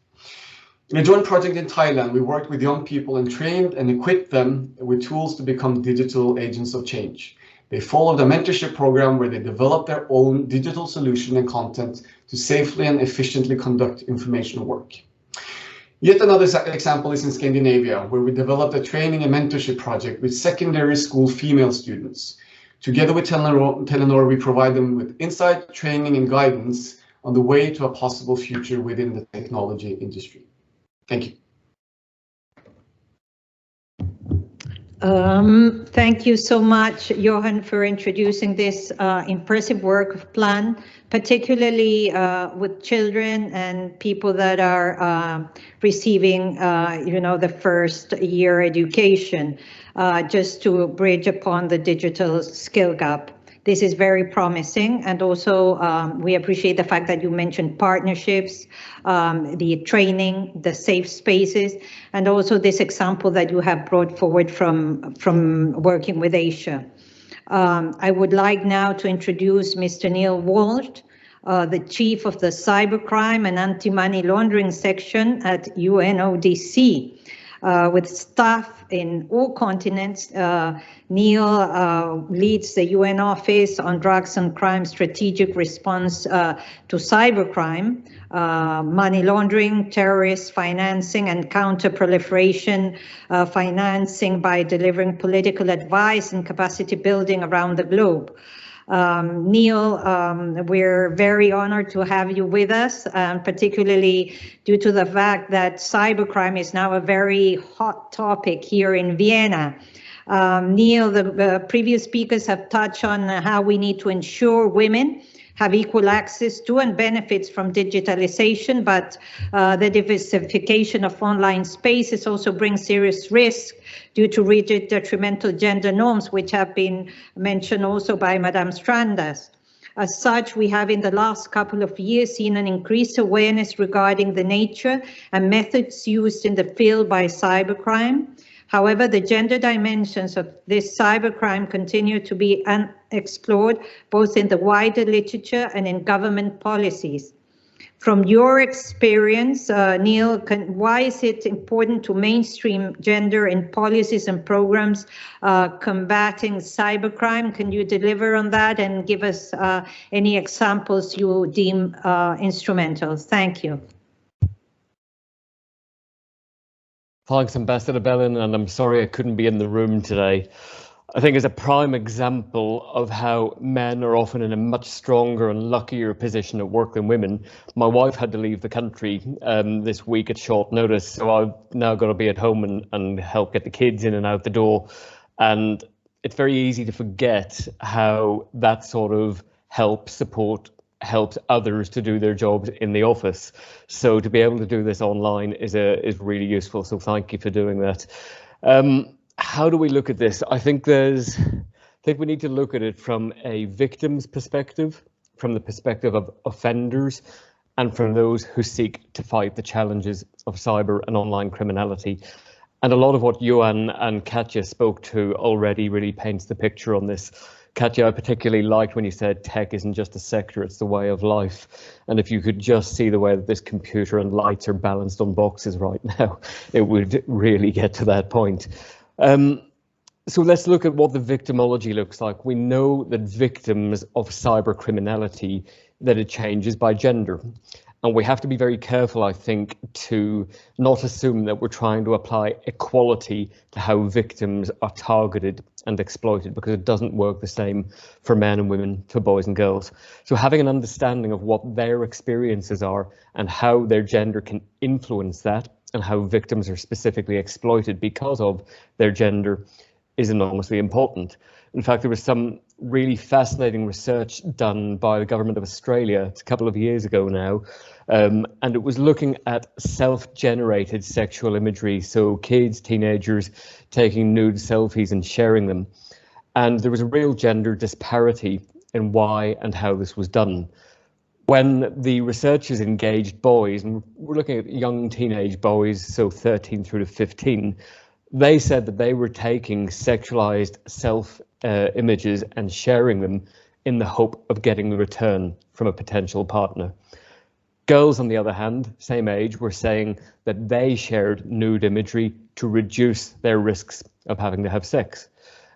S9: In a joint project in Thailand, we worked with young people and trained and equipped them with tools to become digital agents of change. They followed a mentorship program where they developed their own digital solution and content to safely and efficiently conduct information work. Yet another example is in Scandinavia, where we developed a training and mentorship project with secondary school female students. Together with Telenor, we provide them with insight, training, and guidance on the way to a possible future within the technology industry. Thank you.
S3: Thank you so much, Johan, for introducing this impressive work plan, particularly with children and people that are receiving, the first year education, just to bridge upon the digital skill gap. This is very promising, and also we appreciate the fact that you mentioned partnerships, the training, the safe spaces, and also this example that you have brought forward from working with Asia. I would like now to introduce Mr. Neil Walsh, the Chief of the Cybercrime and Anti-Money Laundering Section at UNODC. With staff in all continents, Neil leads the UN Office on Drugs and Crime Strategic Response to Cybercrime, money laundering, terrorist financing, and counter-proliferation financing by delivering political advice and capacity building around the globe. Neil, we're very honored to have you with us, particularly due to the fact that cybercrime is now a very hot topic here in Vienna. Neil, the previous speakers have touched on how we need to ensure women have equal access to and benefits from digitalization, but the diversification of online spaces also brings serious risk due to rigid detrimental gender norms, which have been mentioned also by Madame Strandas. As such, we have in the last couple of years seen an increased awareness regarding the nature and methods used in the field by cybercrime. However, the gender dimensions of this cybercrime continue to be unexplored, both in the wider literature and in government policies. From your experience, Neil, why is it important to mainstream gender in policies and programs combating cybercrime? Can you deliver on that and give us any examples you deem instrumental? Thank you.
S10: Thanks, Ambassador Bellin, and I'm sorry I couldn't be in the room today. I think it's a prime example of how men are often in a much stronger and luckier position at work than women. My wife had to leave the country this week at short notice, so I've now got to be at home and help get the kids in and out the door. And it's very easy to forget how that sort of support helps others to do their jobs in the office. So to be able to do this online is really useful. So thank you for doing that. How do we look at this? I think we need to look at it from a victim's perspective, from the perspective of offenders, and from those who seek to fight the challenges of cyber and online criminality. And a lot of what Johan and Katja spoke to already really paints the picture on this. Katja, I particularly liked when you said tech isn't just a sector, it's the way of life. And if you could just see the way that this computer and lights are balanced on boxes right now, it would really get to that point. So let's look at what the victimology looks like. We know that victims of cyber criminality, that it changes by gender. And we have to be very careful, I think, to not assume that we're trying to apply equality to how victims are targeted and exploited, because it doesn't work the same for men and women, for boys and girls. So having an understanding of what their experiences are and how their gender can influence that, and how victims are specifically exploited because of their gender, is enormously important. In fact, there was some really fascinating research done by the government of Australia, it's a couple of years ago now, and it was looking at self-generated sexual imagery, so kids, teenagers taking nude selfies and sharing them. And there was a real gender disparity in why and how this was done. When the researchers engaged boys, and we're looking at young teenage boys, so 13 through to 15, they said that they were taking sexualized images and sharing them in the hope of getting the return from a potential partner. Girls, on the other hand, same age, were saying that they shared nude imagery to reduce their risks of having to have sex.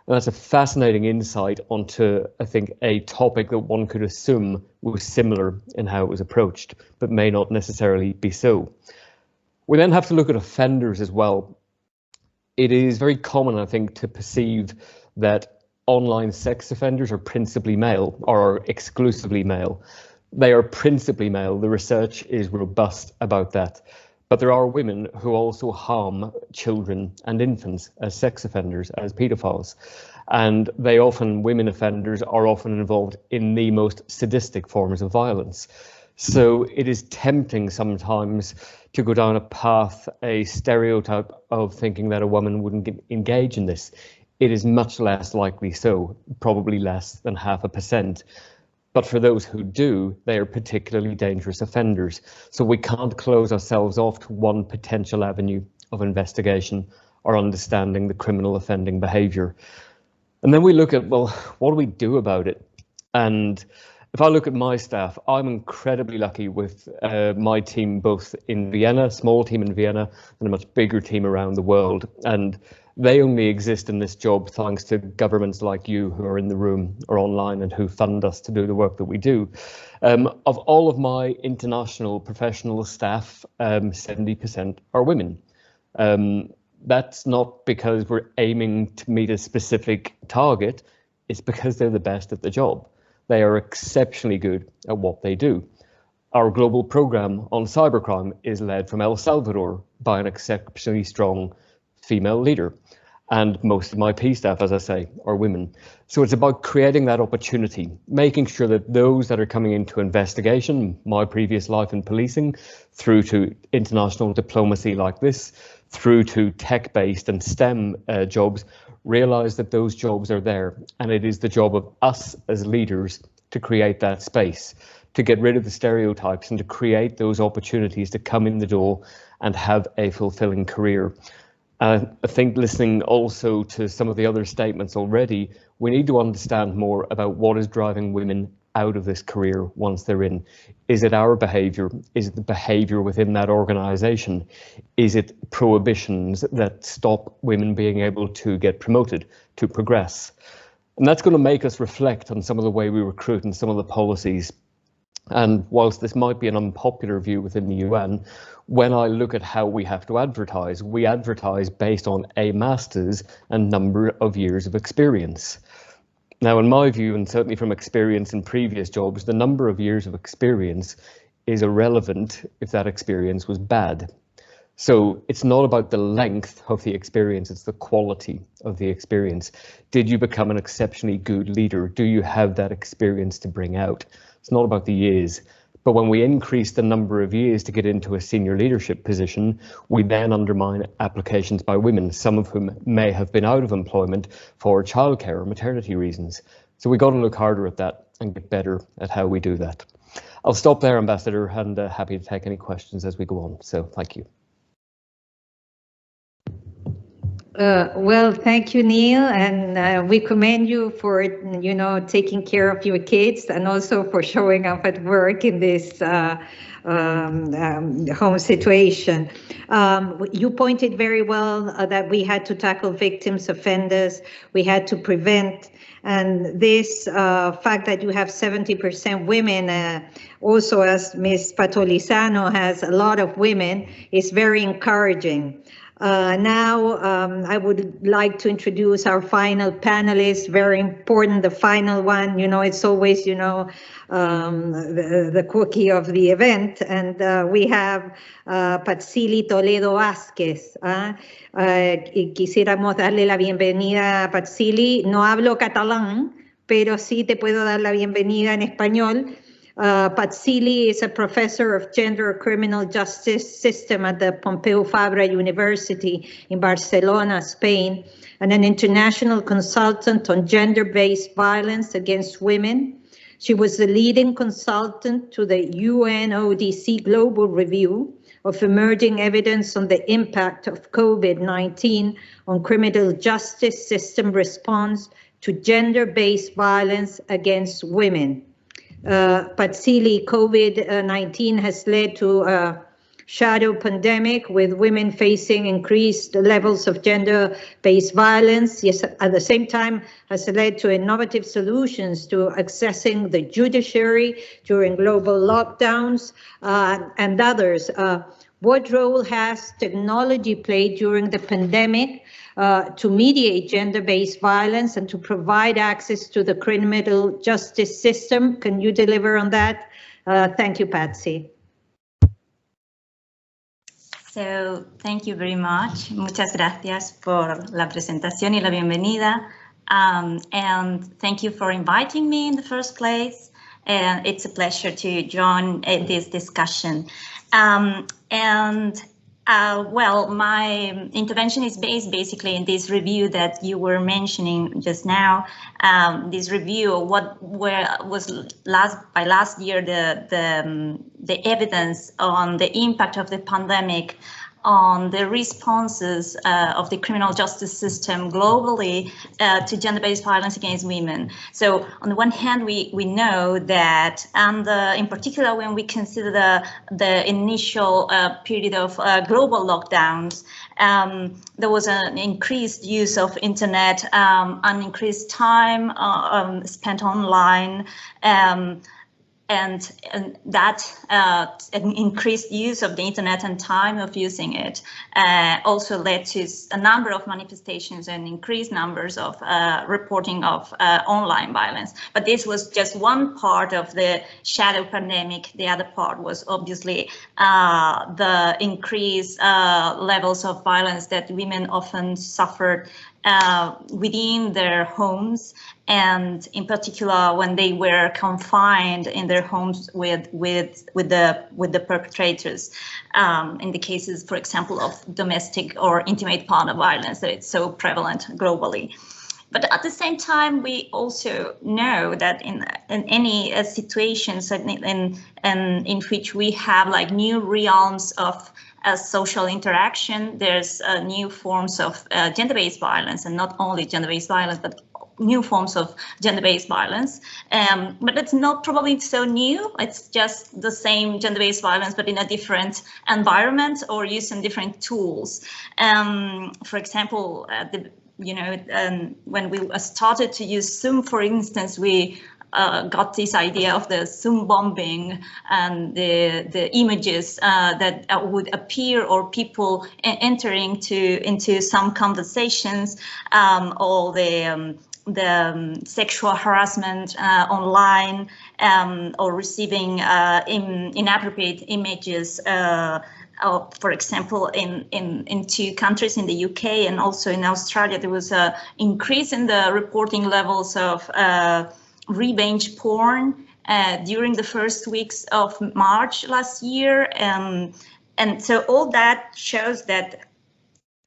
S10: And that's a fascinating insight onto, I think, a topic that one could assume was similar in how it was approached, but may not necessarily be so. We then have to look at offenders as well. It is very common, I think, to perceive that online sex offenders are principally male or are exclusively male. They are principally male. The research is robust about that. But there are women who also harm children and infants as sex offenders, as paedophiles. And women offenders are often involved in the most sadistic forms of violence. So it is tempting sometimes to go down a path, a stereotype of thinking that a woman wouldn't engage in this. it is much less likely so, probably less than 0.5%. But for those who do, they are particularly dangerous offenders. So we can't close ourselves off to one potential avenue of investigation or understanding the criminal offending behaviour. And then we look at, well, what do we do about it? And if I look at my staff, I'm incredibly lucky with my team, both in Vienna, small team in Vienna, and a much bigger team around the world. And they only exist in this job thanks to governments like you who are in the room or online and who fund us to do the work that we do. Of all of my international professional staff, 70% are women. That's not because we're aiming to meet a specific target, it's because they're the best at the job. They are exceptionally good at what they do. Our global program on cybercrime is led from El Salvador by an exceptionally strong female leader. And most of my P staff, as I say, are women. So it's about creating that opportunity, making sure that those that are coming into investigation, my previous life in policing, through to international diplomacy like this, through to tech-based and STEM jobs, realize that those jobs are there. And it is the job of us as leaders to create that space, to get rid of the stereotypes and to create those opportunities to come in the door and have a fulfilling career. I think listening also to some of the other statements already, we need to understand more about what is driving women out of this career once they're in. Is it our behaviour? Is it the behaviour within that organisation? Is it prohibitions that stop women being able to get promoted, to progress? And that's going to make us reflect on some of the way we recruit and some of the policies. And whilst this might be an unpopular view within the UN, when I look at how we have to advertise, we advertise based on a master's and number of years of experience. Now, in my view, and certainly from experience in previous jobs, the number of years of experience is irrelevant if that experience was bad. So it's not about the length of the experience, it's the quality of the experience. Did you become an exceptionally good leader? Do you have that experience to bring out? It's not about the years. But when we increase the number of years to get into a senior leadership position, we then undermine applications by women, some of whom may have been out of employment for childcare or maternity reasons. So we got to look harder at that and get better at how we do that. I'll stop there, Ambassador, and happy to take any questions as we go on. So thank you.
S3: Well, thank you, Neil, and we commend you for, taking care of your kids and also for showing up at work in this home situation. You pointed very well that we had to tackle victims, offenders, we had to prevent, and this fact that you have 70% women, also as Ms. Patolizano has a lot of women, is very encouraging. Now, I would like to introduce our final panelist, very important, the final one. It's always, the cookie of the event. And we have Patsili Toledo Vázquez. Quisiéramos darle la bienvenida a Patsili. No hablo catalán, pero sí te puedo dar la bienvenida en español. Patsili is a professor of gender criminal justice system at the Pompeu Fabra University in Barcelona, Spain, and an international consultant on gender-based violence against women. She was the leading consultant to the UNODC Global Review of Emerging Evidence on the Impact of COVID-19 on Criminal Justice System Response to Gender-Based Violence Against Women. Patsili, COVID-19 has led to a shadow pandemic with women facing increased levels of gender-based violence. Yes, at the same time, has led to innovative solutions to accessing the judiciary during global lockdowns and others. What role has technology played during the pandemic to mediate gender-based violence and to provide access to the criminal justice system? Can you deliver on that? Thank you, Patsy.
S11: So, thank you very much. Muchas gracias por la presentación y la bienvenida. And thank you for inviting me in the first place. It's a pleasure to join this discussion. And Well, my intervention is based basically in this review that you were mentioning just now. This review, was last year the evidence on the impact of the pandemic on the responses of the criminal justice system globally to gender-based violence against women. So on the one hand, we know that, and in particular when we consider the initial period of global lockdowns, there was an increased use of internet, an increased time spent online, and that an increased use of the internet and time of using it also led to a number of manifestations and increased numbers of reporting of online violence. But this was just one part of the shadow pandemic. The other part was obviously the increased levels of violence that women often suffered within their homes, and in particular when they were confined in their homes with the perpetrators, in the cases, for example, of domestic or intimate partner violence that it's so prevalent globally. But at the same time, we also know that in any situations in which we have like new realms of social interaction, there's new forms of gender-based violence, and not only gender-based violence, but new forms of gender-based violence. But it's not probably so new. It's just the same gender-based violence, but in a different environment or using different tools. For example, when we started to use Zoom, for instance, we got this idea of the Zoom bombing and the images that would appear, or people entering into some conversations, or the sexual harassment online, or receiving inappropriate images. For example, in 2 countries, in the UK and also in Australia, there was an increase in the reporting levels of revenge porn during the first weeks of March last year. And so all that shows that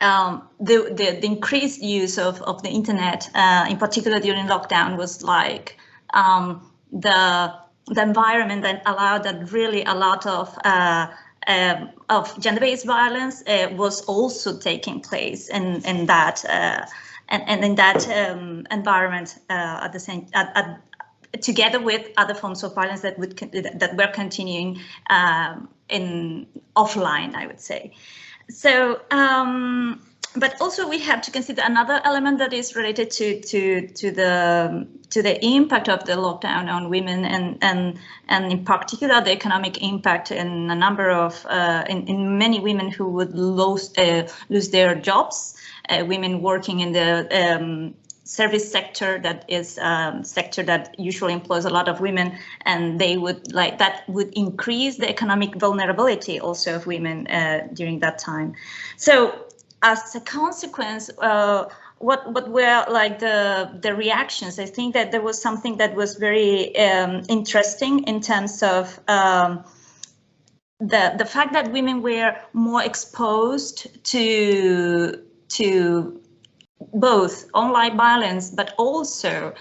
S11: the increased use of the internet, in particular during lockdown, was like the environment that allowed that really a lot of gender-based violence was also taking place in that and in that environment at the same together with other forms of violence that were continuing in offline, I would say. So, but also we have to consider another element that is related to the impact of the lockdown on women, and in particular the economic impact in a number of in many women who would lose their jobs, women working in the service sector, that is sector that usually employs a lot of women, and they would that would increase the economic vulnerability also of women during that time. So as a consequence, what were like the reactions? I think that there was something that was very interesting in terms of the fact that women were more exposed to both online violence, but also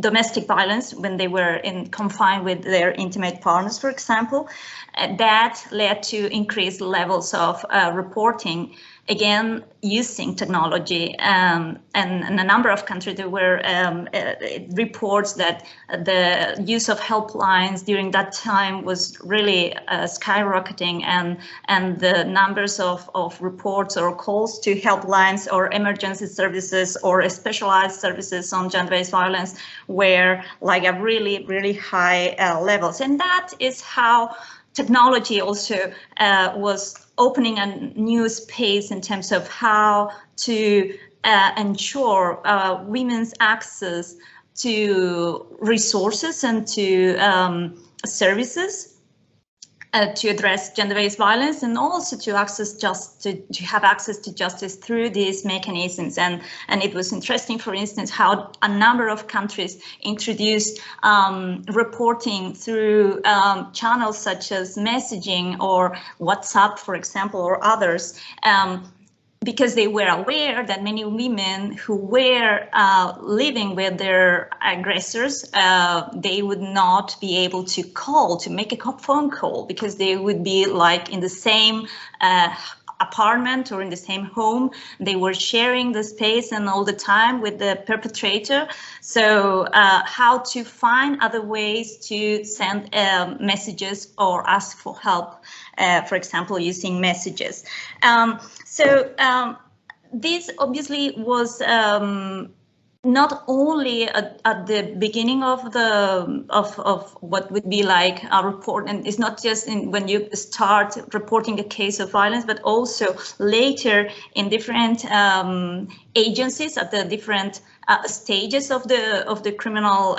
S11: domestic violence when they were confined with their intimate partners, for example. That led to increased levels of reporting, again, using technology. And in a number of countries, there were reports that the use of helplines during that time was really skyrocketing, and the numbers of reports or calls to helplines or emergency services or specialized services on gender-based violence were like a really, really high levels. And that is how technology also was opening a new space in terms of how to ensure women's access to resources and to services. to address gender-based violence, and also to have access to justice through these mechanisms. And it was interesting, for instance, how a number of countries introduced reporting through channels such as messaging or WhatsApp, for example, or others. Because they were aware that many women who were living with their aggressors, they would not be able to make a phone call, because they would be like in the same apartment or in the same home. They were sharing the space and all the time with the perpetrator. So how to find other ways to send messages or ask for help, for example, using messages. This obviously was not only at the beginning of what would be like a report, and it's not just when you start reporting a case of violence, but also later in different agencies at the different stages of the criminal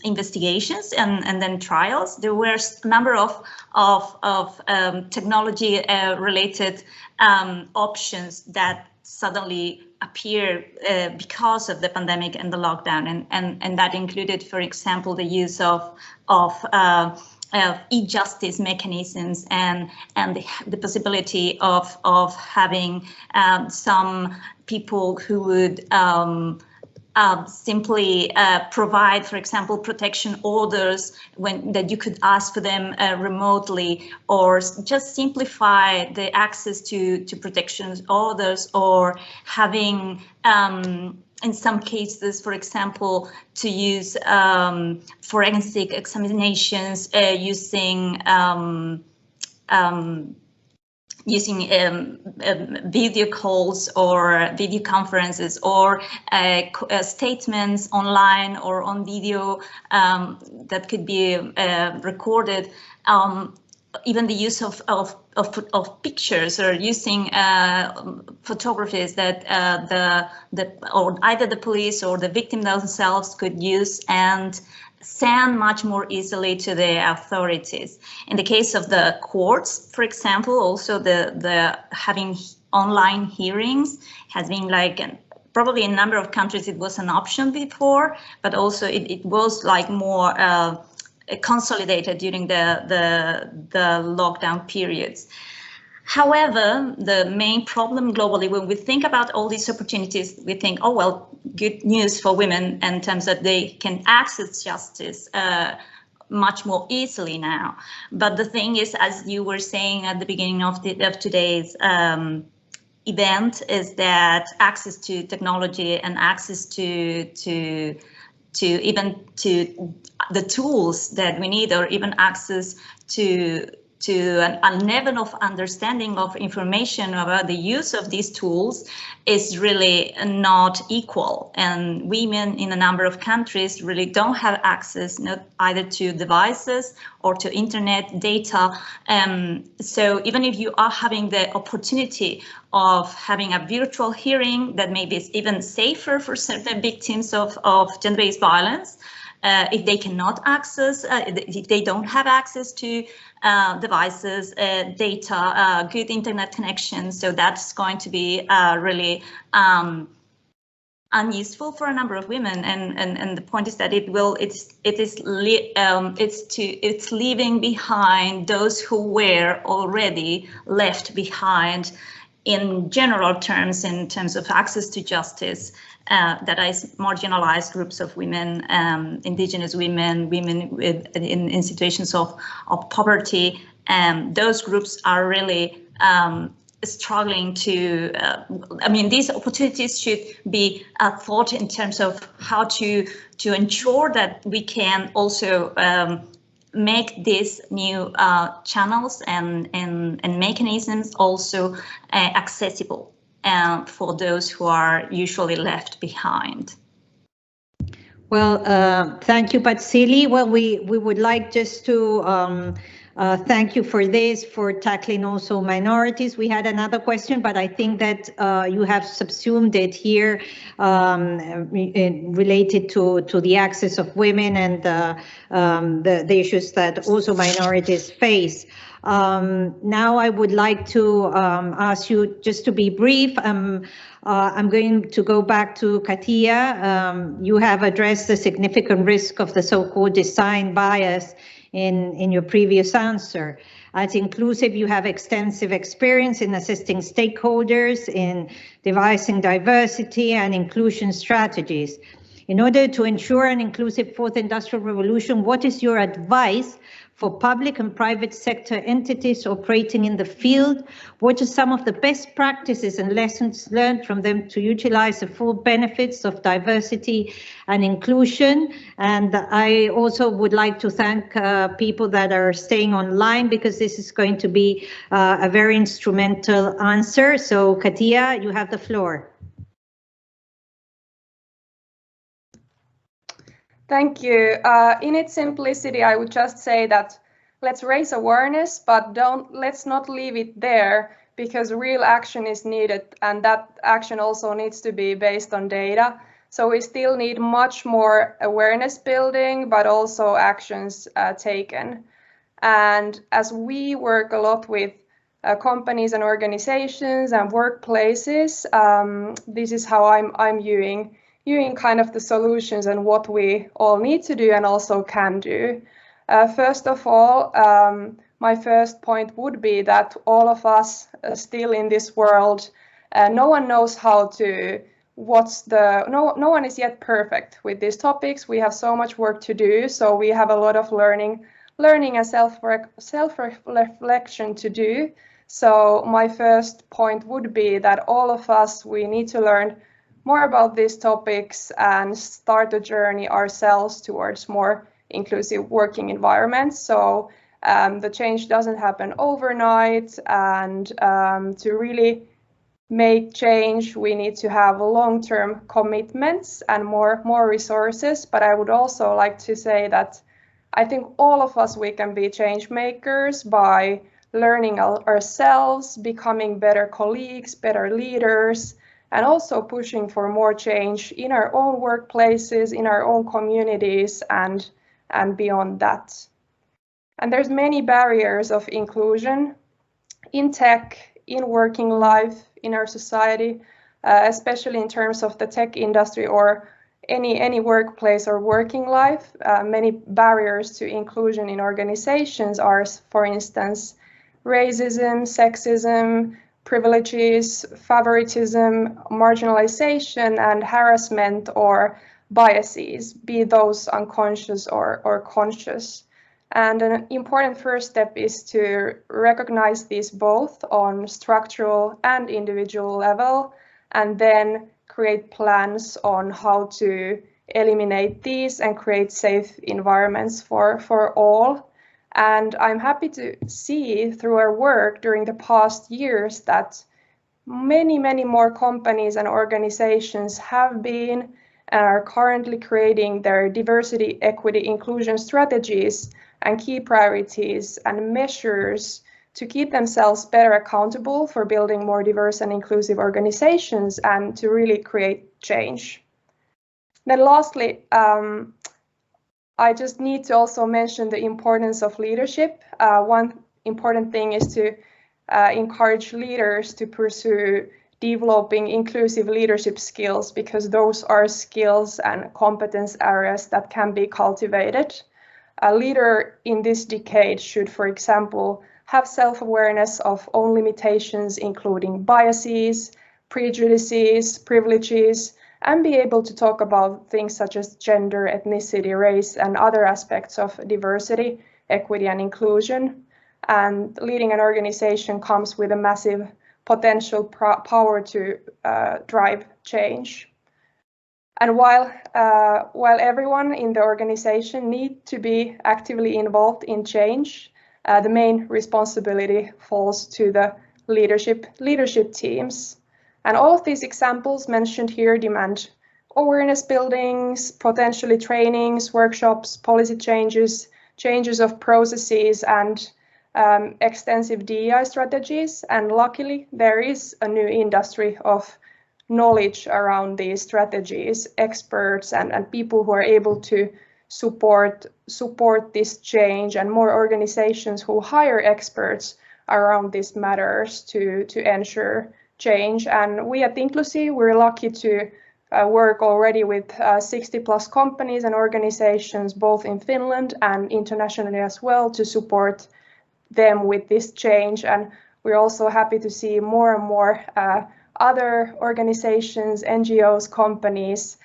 S11: investigations and then trials. There were a number of technology related options that suddenly appear because of the pandemic and the lockdown, and that included, for example, the use of e-justice mechanisms and the possibility of having some people who would simply provide, for example, protection orders that you could ask for them remotely, or just simplify the access to protection orders, or having in some cases, for example, to use forensic examinations using video calls or video conferences, or statements online or on video that could be recorded. Even the use of pictures, or using photographies that or either the police or the victim themselves could use and send much more easily to the authorities. In the case of the courts, for example, also the having online hearings has been like, probably in a number of countries it was an option before, but also it was like more consolidated during the lockdown periods. However, the main problem globally, when we think about all these opportunities, we think, oh, well, good news for women in terms that they can access justice much more easily now. But the thing is, as you were saying at the beginning of today's event, is that access to technology and access to even to the tools that we need, or even access to an level of understanding of information about the use of these tools is really not equal. And women in a number of countries really don't have access either to devices or to internet data. So even if you are having the opportunity of having a virtual hearing that maybe is even safer for certain victims of gender-based violence, if they cannot access, if they don't have access to devices, data, good internet connections, so that's going to be really unuseful for a number of women. And the point is that it's leaving behind those who were already left behind in general terms, in terms of access to justice. That is marginalized groups of women, indigenous women, women in situations of poverty. Those groups are really struggling to, I mean, these opportunities should be thought in terms of how to ensure that we can also make these new channels and mechanisms also accessible for those who are usually left behind.
S3: Well, thank you, Patsili. Well, we would like just to Thank you for this, for tackling also minorities. We had another question, but I think that you have subsumed it here related to the access of women and the issues that also minorities face. Now I would like to ask you just to be brief. I'm going to go back to Katia. You have addressed the significant risk of the so-called design bias in your previous answer. As inclusive, you have extensive experience in assisting stakeholders in devising diversity and inclusion strategies. In order to ensure an inclusive fourth industrial revolution, what is your advice for public and private sector entities operating in the field? What are some of the best practices and lessons learned from them to utilize the full benefits of diversity and inclusion? And I also would like to thank people that are staying online, because this is going to be a very instrumental answer. So Katia, you have the floor.
S2: Thank you. In its simplicity, I would just say that let's raise awareness, but let's not leave it there, because real action is needed, and that action also needs to be based on data. So we still need much more awareness building, but also actions taken. And as we work a lot with companies and organizations and workplaces, this is how I'm viewing kind of the solutions and what we all need to do and also can do. First of all, my first point would be that all of us still in this world, no one knows how to, no one is yet perfect with these topics. We have so much work to do, so we have a lot of learning and self-reflection to do. So my first point would be that all of us, we need to learn more about these topics and start a journey ourselves towards more inclusive working environments. So the change doesn't happen overnight, and to really make change, we need to have long-term commitments and more resources. But I would also like to say that I think all of us, we can be change makers by learning ourselves, becoming better colleagues, better leaders, and also pushing for more change in our own workplaces, in our own communities, and beyond that. And there's many barriers of inclusion in tech, in working life, in our society, especially in terms of the tech industry or any workplace or working life. Many barriers to inclusion in organizations are, for instance, racism, sexism, privileges, favoritism, marginalization, and harassment or biases, be those unconscious or conscious. And an important first step is to recognize these both on structural and individual level, and then create plans on how to eliminate these and create safe environments for all. And I'm happy to see through our work during the past years that many more companies and organizations have been and are currently creating their diversity, equity, inclusion strategies and key priorities and measures to keep themselves better accountable for building more diverse and inclusive organizations and to really create change. Then lastly, I just need to also mention the importance of leadership. One important thing is to encourage leaders to pursue developing inclusive leadership skills, because those are skills and competence areas that can be cultivated. A leader in this decade should, for example, have self-awareness of own limitations, including biases, prejudices, privileges, and be able to talk about things such as gender, ethnicity, race, and other aspects of diversity, equity, and inclusion. And leading an organization comes with a massive potential power to drive change. And while everyone in the organization needs to be actively involved in change, the main responsibility falls to the leadership teams. And all of these examples mentioned here demand awareness buildings, potentially trainings, workshops, policy changes of processes, and extensive DEI strategies, and luckily there is a new industry of knowledge around these strategies, experts and people who are able to support this change, and more organizations who hire experts around these matters to ensure change. And we at Inclusive, we're lucky to work already with 60 plus companies and organizations, both in Finland and internationally as well, to support them with this change. And we're also happy to see more and more other organizations, NGOs, companies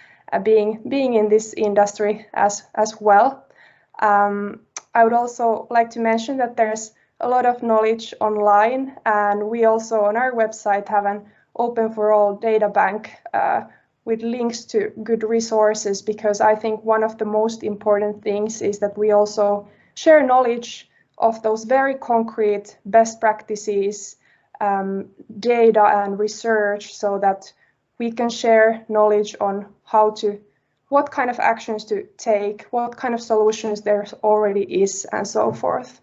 S2: being in this industry as well. I would also like to mention that there's a lot of knowledge online, and we also on our website have an open for all data bank with links to good resources, because I think one of the most important things is that we also share knowledge of those very concrete best practices, data and research, so that we can share knowledge on what kind of actions to take, what kind of solutions there already is, and so forth.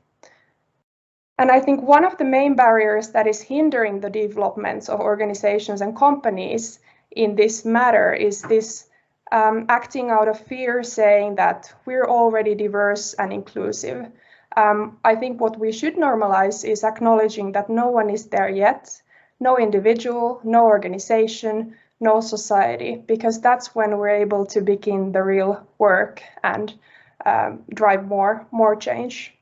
S2: And I think one of the main barriers that is hindering the developments of organizations and companies in this matter is this acting out of fear, saying that we're already diverse and inclusive. I think what we should normalize is acknowledging that no one is there yet, no individual, no organization, no society, because that's when we're able to begin the real work and drive more change.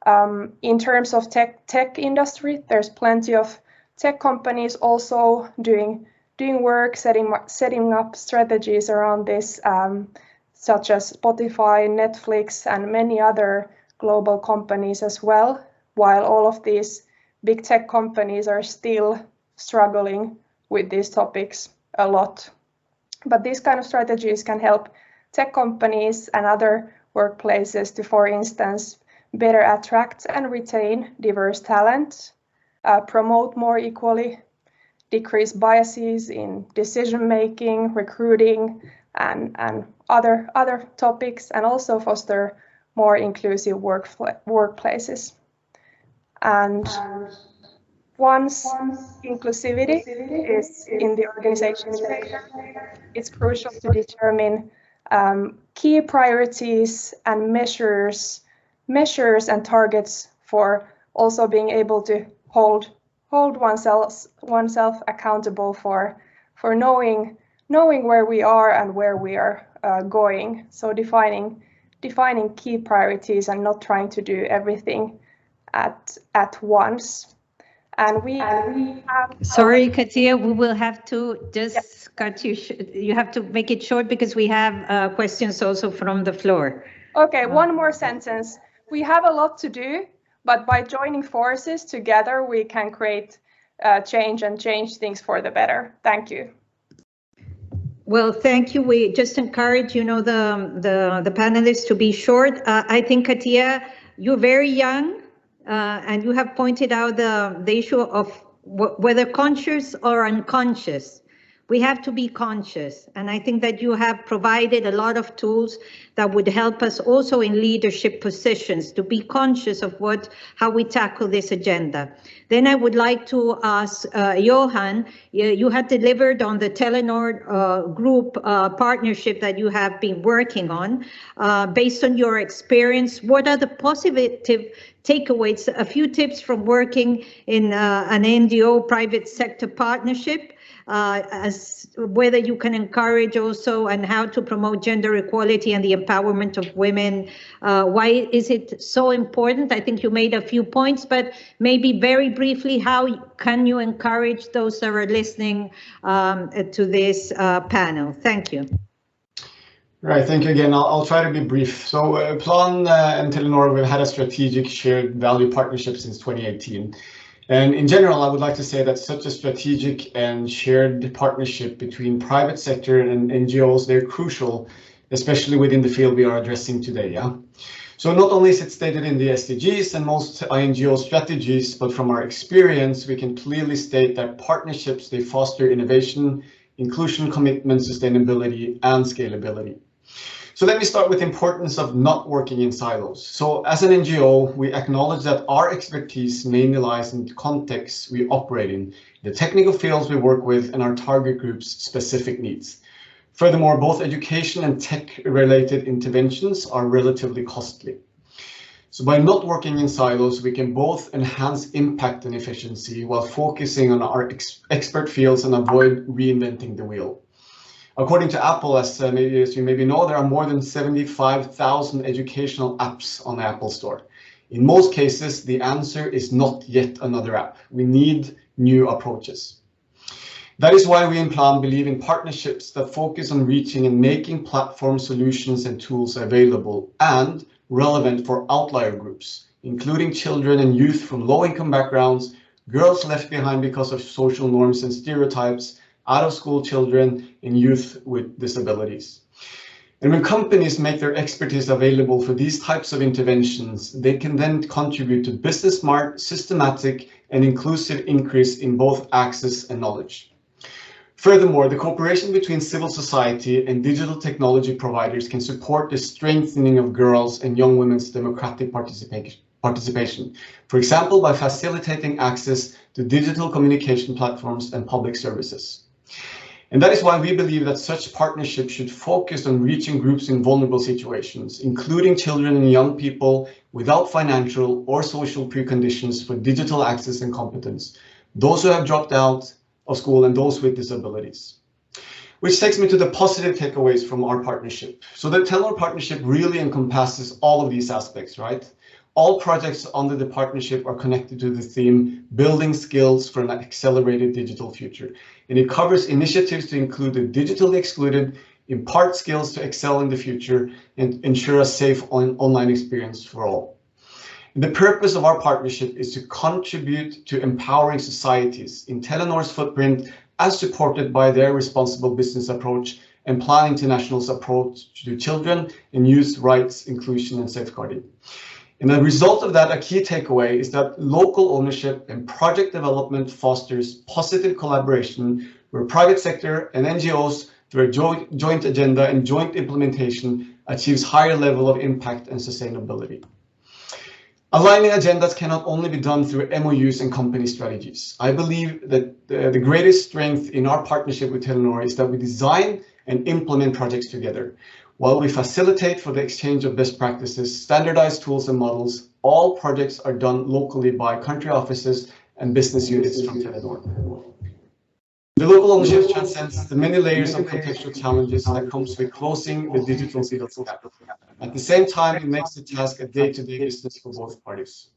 S2: In terms of tech industry, there's plenty of tech companies also doing work, setting up strategies around this, such as Spotify, Netflix, and many other global companies as well, while all of these big tech companies are still struggling with these topics a lot. But these kind of strategies can help tech companies and other workplaces to, for instance, better attract and retain diverse talent, promote more equally, decrease biases in decision-making, recruiting, and other topics, and also foster more inclusive workplaces. And once inclusivity is in the organization's favor, it's crucial to determine key priorities and measures and targets for also being able to hold oneself accountable for knowing where we are and where we are going. So defining key priorities and not trying to do everything at once. And we have.
S3: Sorry, Katia, we will have to just cut you. You have to make it short because we have questions also from the floor.
S2: Okay, one more sentence. We have a lot to do, but by joining forces together, we can create change and change things for the better. Thank you.
S3: Well, thank you. We just encourage, the panelists to be short. I think, Katia, you're very young, and you have pointed out the issue of whether conscious or unconscious. We have to be conscious, and I think that you have provided a lot of tools that would help us also in leadership positions to be conscious of how we tackle this agenda. Then I would like to ask Johan, you had delivered on the Telenor group partnership that you have been working on. Based on your experience, what are the positive takeaways, a few tips from working in an NGO private sector partnership, as whether you can encourage also and how to promote gender equality and the empowerment of women. Why is it so important? I think you made a few points, but maybe very briefly, how can you encourage those that are listening to this panel? Thank you.
S9: Right, thank you again. I'll try to be brief. So Plan and Telenor, we've had a strategic shared value partnership since 2018. And in general, I would like to say that such a strategic and shared partnership between private sector and NGOs, they're crucial, especially within the field we are addressing today. Yeah. So not only is it stated in the SDGs and most INGO strategies, but from our experience, we can clearly state that partnerships, they foster innovation, inclusion, commitment, sustainability, and scalability. So let me start with the importance of not working in silos. So as an NGO, we acknowledge that our expertise mainly lies in the contexts we operate in, the technical fields we work with, and our target group's specific needs. Furthermore, both education and tech-related interventions are relatively costly. So by not working in silos, we can both enhance impact and efficiency while focusing on our expert fields and avoid reinventing the wheel. According to Apple, as you maybe know, there are more than 75,000 educational apps on the Apple Store. In most cases, the answer is not yet another app. We need new approaches. That is why we in Plan believe in partnerships that focus on reaching and making platform solutions and tools available and relevant for outlier groups, including children and youth from low-income backgrounds, girls left behind because of social norms and stereotypes, out-of-school children, and youth with disabilities. And when companies make their expertise available for these types of interventions, they can then contribute to business-smart, systematic, and inclusive increase in both access and knowledge. Furthermore, the cooperation between civil society and digital technology providers can support the strengthening of girls' and young women's democratic participation, for example, by facilitating access to digital communication platforms and public services. And that is why we believe that such partnerships should focus on reaching groups in vulnerable situations, including children and young people without financial or social preconditions for digital access and competence, those who have dropped out of school and those with disabilities. Which takes me to the positive takeaways from our partnership. So the Telenor partnership really encompasses all of these aspects, right? All projects under the partnership are connected to the theme, building skills for an accelerated digital future. And it covers initiatives to include the digitally excluded, impart skills to excel in the future, and ensure a safe online experience for all. The purpose of our partnership is to contribute to empowering societies in Telenor's footprint as supported by their responsible business approach and Plan International's approach to children and youth rights, inclusion, and safeguarding. And the result of that, a key takeaway, is that local ownership and project development fosters positive collaboration where private sector and NGOs, through a joint agenda and joint implementation, achieves higher level of impact and sustainability. Aligning agendas cannot only be done through MOUs and company strategies. I believe that the greatest strength in our partnership with Telenor is that we design and implement projects together. While we facilitate for the exchange of best practices, standardized tools and models, all projects are done locally by country offices and business units from Telenor. The local ownership transcends the many layers of contextual challenges that comes with closing the digital skills gap. At the same time, it makes the task a day-to-day business for both parties.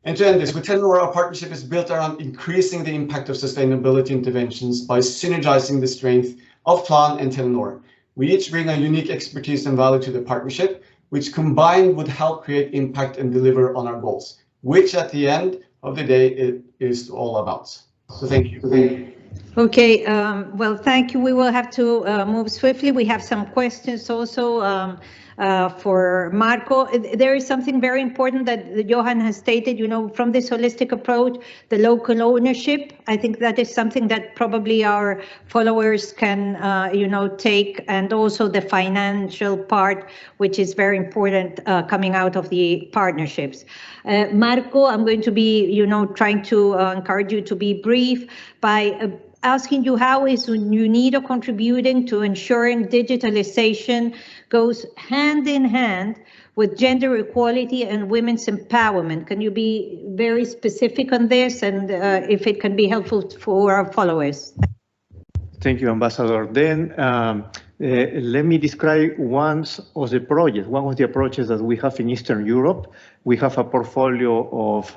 S9: And to end this, with Telenor, our partnership is built around increasing the impact of sustainability interventions by synergizing the strength of Plan and Telenor. We each bring a unique expertise and value to the partnership, which combined would help create impact and deliver on our goals, which at the end of the day it is all about. So thank you.
S3: Okay, well, thank you. We will have to move swiftly. We have some questions also for Marco. There is something very important that Johan has stated, you know, from this holistic approach, the local ownership. I think that is something that probably our followers can, you know, take, and also the financial part, which is very important coming out of the partnerships. Marco, I'm going to be, you know, trying to encourage you to be brief by asking you how is UNIDO contributing to ensuring digitalization goes hand in hand with gender equality and women's empowerment. Can you be very specific on this, and if it can be helpful for our followers?
S8: Thank you, Ambassador. Then let me describe one of the approaches that we have in Eastern Europe. We have a portfolio of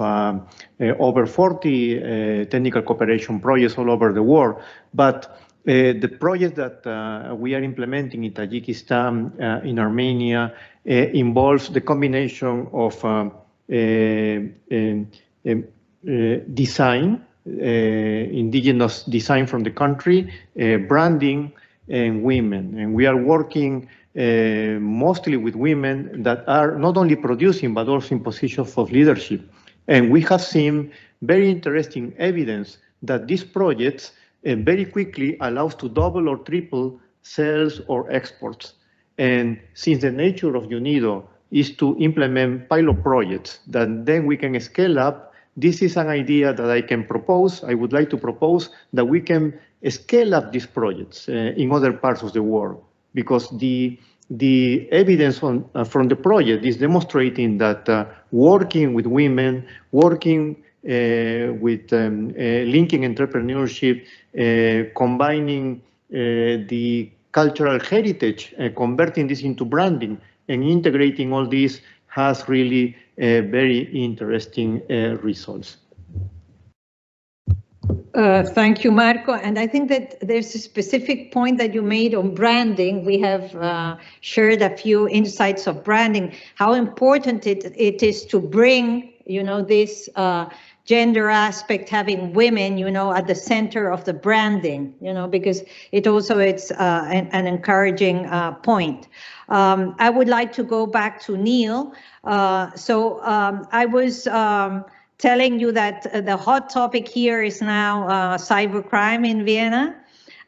S8: over 40 technical cooperation projects all over the world, but the project that we are implementing in Tajikistan, in Armenia, involves the combination of design, indigenous design from the country, branding, and women. And we are working mostly with women that are not only producing, but also in positions of leadership. And we have seen very interesting evidence that these projects very quickly allows to double or triple sales or exports. And since the nature of UNIDO is to implement pilot projects that then we can scale up, this is an idea that I can propose. I would like to propose that we can scale up these projects in other parts of the world, because the evidence from the project is demonstrating that working with women, working with linking entrepreneurship, combining the cultural heritage, converting this into branding and integrating all this has really very interesting results.
S3: Thank you, Marco. And I think that there's a specific point that you made on branding. We have shared a few insights of branding, how important it is to bring, this gender aspect, having women, at the center of the branding, because it's an encouraging point. I would like to go back to Neil. I was telling you that the hot topic here is now cybercrime in Vienna.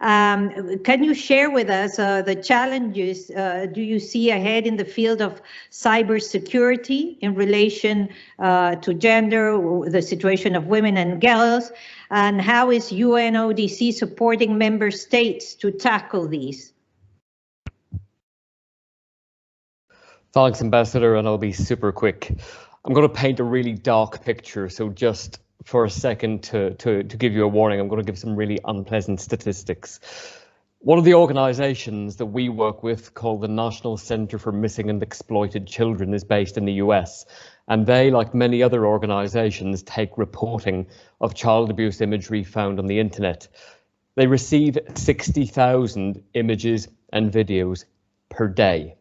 S3: Can you share with us the challenges do you see ahead in the field of cybersecurity in relation to gender, the situation of women and girls, and how is UNODC supporting member states to tackle these?
S10: Thanks, Ambassador, and I'll be super quick. I'm going to paint a really dark picture, so just for a second to give you a warning, I'm going to give some really unpleasant statistics. One of the organizations that we work with, called the National Center for Missing and Exploited Children, is based in the US, and they, like many other organizations, take reporting of child abuse imagery found on the internet. They receive 60,000 images and videos per day.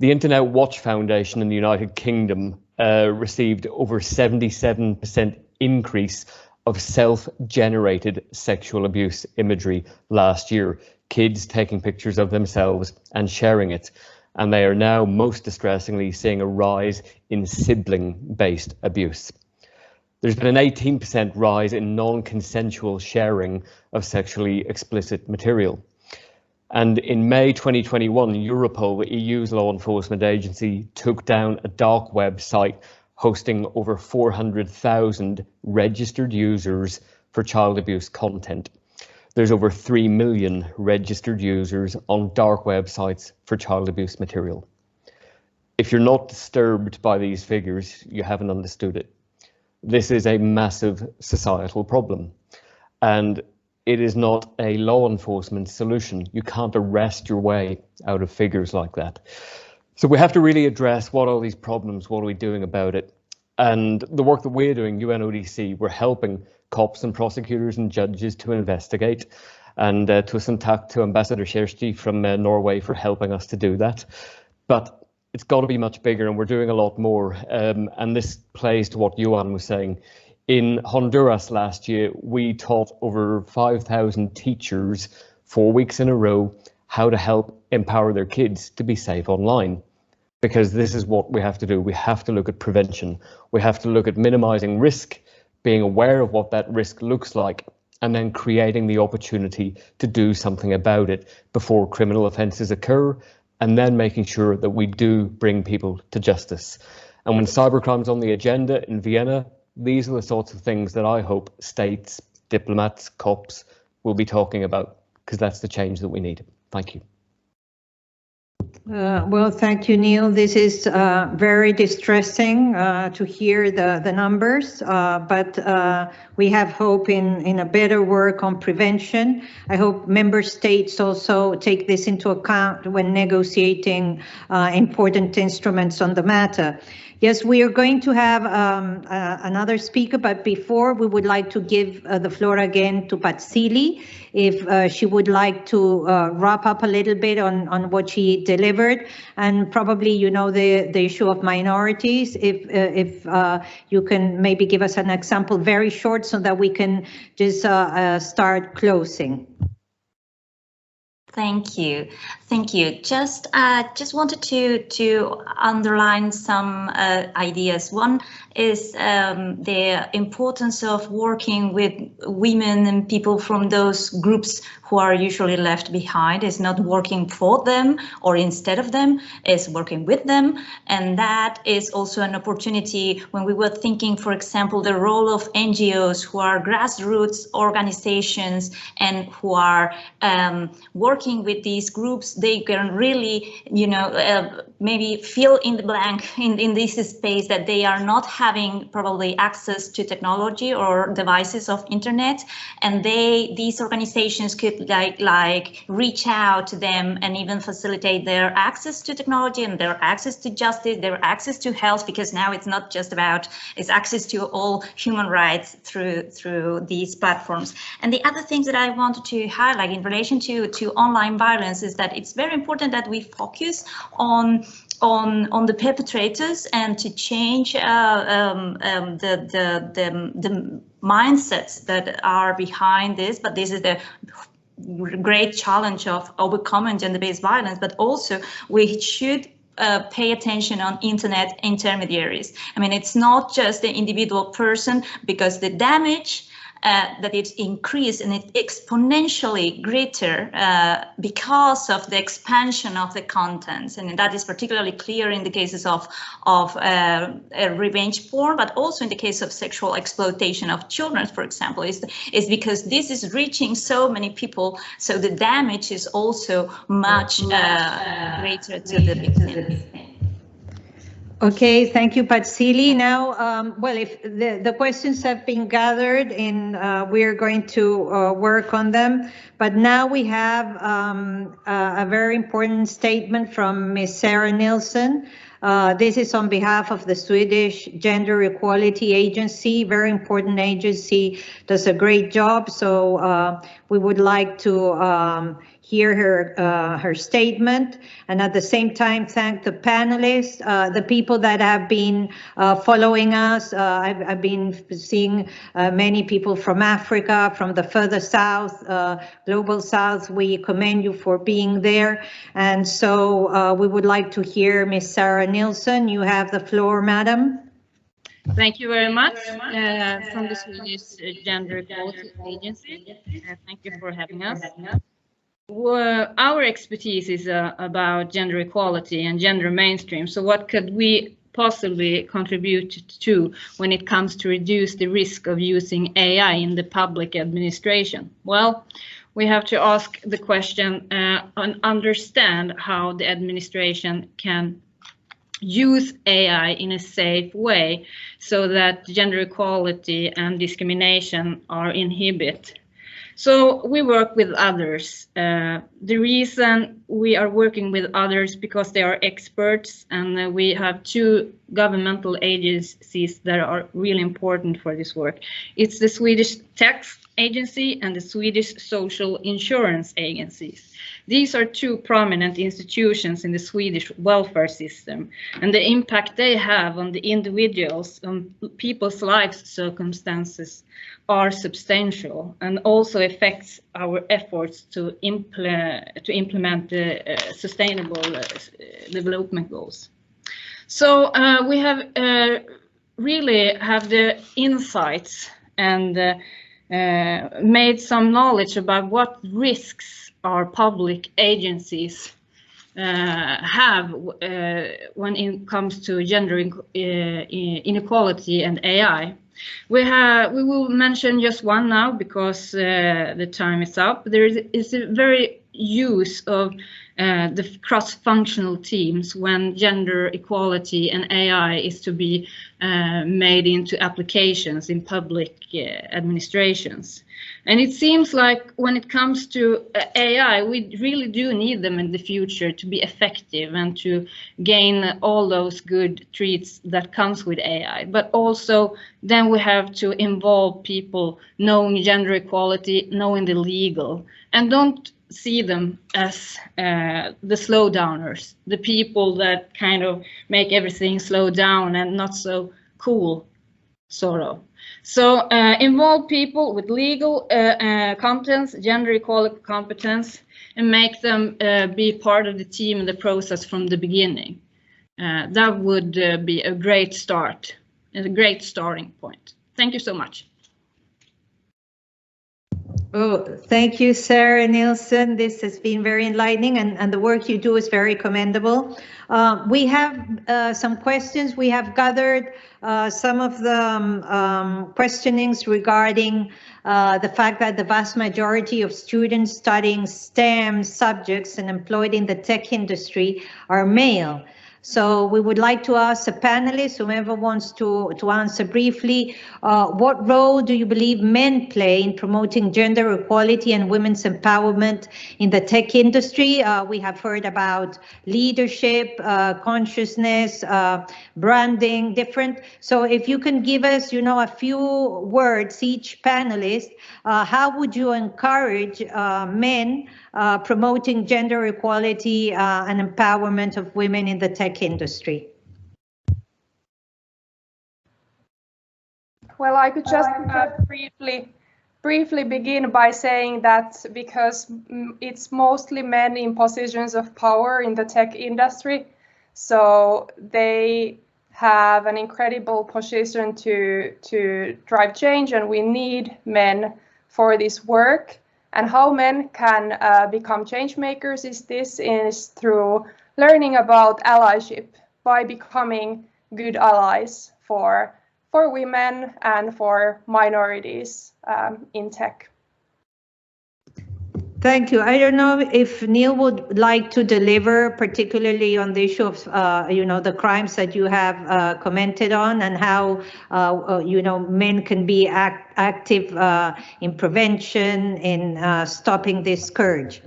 S10: The Internet Watch Foundation in the United Kingdom received over 77% increase of self-generated sexual abuse imagery last year, kids taking pictures of themselves and sharing it. And they are now, most distressingly, seeing a rise in sibling-based abuse. There's been an 18% rise in non-consensual sharing of sexually explicit material. And in May 2021, Europol, the EU's law enforcement agency, took down a dark website hosting over 400,000 registered users for child abuse content. There's over 3 million registered users on dark websites for child abuse material. If you're not disturbed by these figures, you haven't understood it. This is a massive societal problem, and it is not a law enforcement solution. You can't arrest your way out of figures like that. So we have to really address what are these problems, what are we doing about it? And the work that we're doing, UNODC, we're helping cops and prosecutors and judges to investigate. And tusen takk to Ambassador Kjersti from Norway for helping us to do that. But it's got to be much bigger, and we're doing a lot more. And this plays to what Johan was saying. In Honduras last year, we taught over 5,000 teachers 4 weeks in a row how to help empower their kids to be safe online. Because this is what we have to do. We have to look at prevention. We have to look at minimizing risk, being aware of what that risk looks like, and then creating the opportunity to do something about it before criminal offences occur, and then making sure that we do bring people to justice. And when cybercrime's on the agenda in Vienna, these are the sorts of things that I hope states, diplomats, cops will be talking about, because that's the change that we need. Thank you.
S3: Well, thank you, Neil. This is very distressing to hear the numbers, but we have hope in a better work on prevention. I hope member states also take this into account when negotiating important instruments on the matter. Yes, we are going to have another speaker, but before we would like to give the floor again to Patsili, if she would like to wrap up a little bit on what she delivered, and probably, the issue of minorities, if you can maybe give us an example very short so that we can just start closing.
S11: Thank you. Just wanted to underline some ideas. One is the importance of working with women and people from those groups who who are usually left behind. It's not working for them or instead of them, it's working with them. And that is also an opportunity when we were thinking, for example, the role of NGOs, who are grassroots organizations and who are working with these groups. They can really, maybe fill in the blank in this space that they are not having probably access to technology or devices of internet, and these organizations could like reach out to them and even facilitate their access to technology and their access to justice, their access to health, because now it's not just about, it's access to all human rights through these platforms. And the other things that I wanted to highlight in relation to online violence is that it's very important that we focus on the perpetrators and to change the mindsets that are behind this. But this is the great challenge of overcoming gender-based violence, but also we should pay attention on internet intermediaries. I mean, it's not just the individual person, because the damage that it's increased and it's exponentially greater because of the expansion of the contents, and that is particularly clear in the cases of revenge porn, but also in the case of sexual exploitation of children, for example, is because this is reaching so many people, so the damage is also much greater to the victims.
S3: Okay, thank you, Patsili. Now, well, if the questions have been gathered, and we're going to work on them, but now we have a very important statement from Ms. Sarah Nilsson. This is on behalf of the Swedish Gender Equality Agency, very important agency, does a great job. So we would like to hear her statement, and at the same time thank the panelists, the people that have been following us. I've been seeing many people from Africa, from the further south, global south. We commend you for being there. And so we would like to hear Ms. Sarah Nilsson. You have the floor, madam.
S12: Thank you very much. From the Swedish Gender Equality Agency. Thank you for having us. Our expertise is about gender equality and gender mainstream. So what could we possibly contribute to when it comes to reduce the risk of using AI in the public administration? Well, we have to ask the question and understand how the administration can use AI in a safe way so that gender equality and discrimination are inhibited. So we work with others. The reason we are working with others because they are experts, and we have two governmental agencies that are really important for this work. It's the Swedish Tax Agency and the Swedish Social Insurance Agencies. These are two prominent institutions in the Swedish welfare system, and the impact they have on the individuals, on people's life circumstances are substantial, and also affects our efforts to implement the sustainable development goals. So we have really have the insights and made some knowledge about what risks our public agencies have when it comes to gender inequality and AI. We will mention just one now because the time is up. There is a very use of the cross-functional teams when gender equality and AI is to be made into applications in public administrations. And it seems like when it comes to AI, we really do need them in the future to be effective and to gain all those good treats that comes with AI. But also then we have to involve people knowing gender equality, knowing the legal, and don't see them as the slow downers, the people that kind of make everything slow down and not so cool, sort of. So involve people with legal competence, gender equality competence, and make them be part of the team in the process from the beginning. That would be a great start and a great starting point. Thank you so much.
S3: Oh, thank you, Sarah Nielsen. This has been very enlightening, and the work you do is very commendable. We have some questions. We have gathered some of the questionings regarding the fact that the vast majority of students studying STEM subjects and employed in the tech industry are male. So we would like to ask the panelists, whoever wants to answer briefly, what role do you believe men play in promoting gender equality and women's empowerment in the tech industry? We have heard about leadership, consciousness, branding, different. So if you can give us, a few words, each panelist, how would you encourage men promoting gender equality and empowerment of women in the tech industry?
S2: Well, I could just briefly begin by saying that because it's mostly men in positions of power in the tech industry, so they have an incredible position to drive change, and we need men for this work. And how men can become change makers is through learning about allyship, by becoming good allies for women and for minorities in tech.
S3: Thank you. I don't know if Neil would like to deliver, particularly on the issue of, the crimes that you have commented on, and how, men can be active in prevention, in stopping this scourge.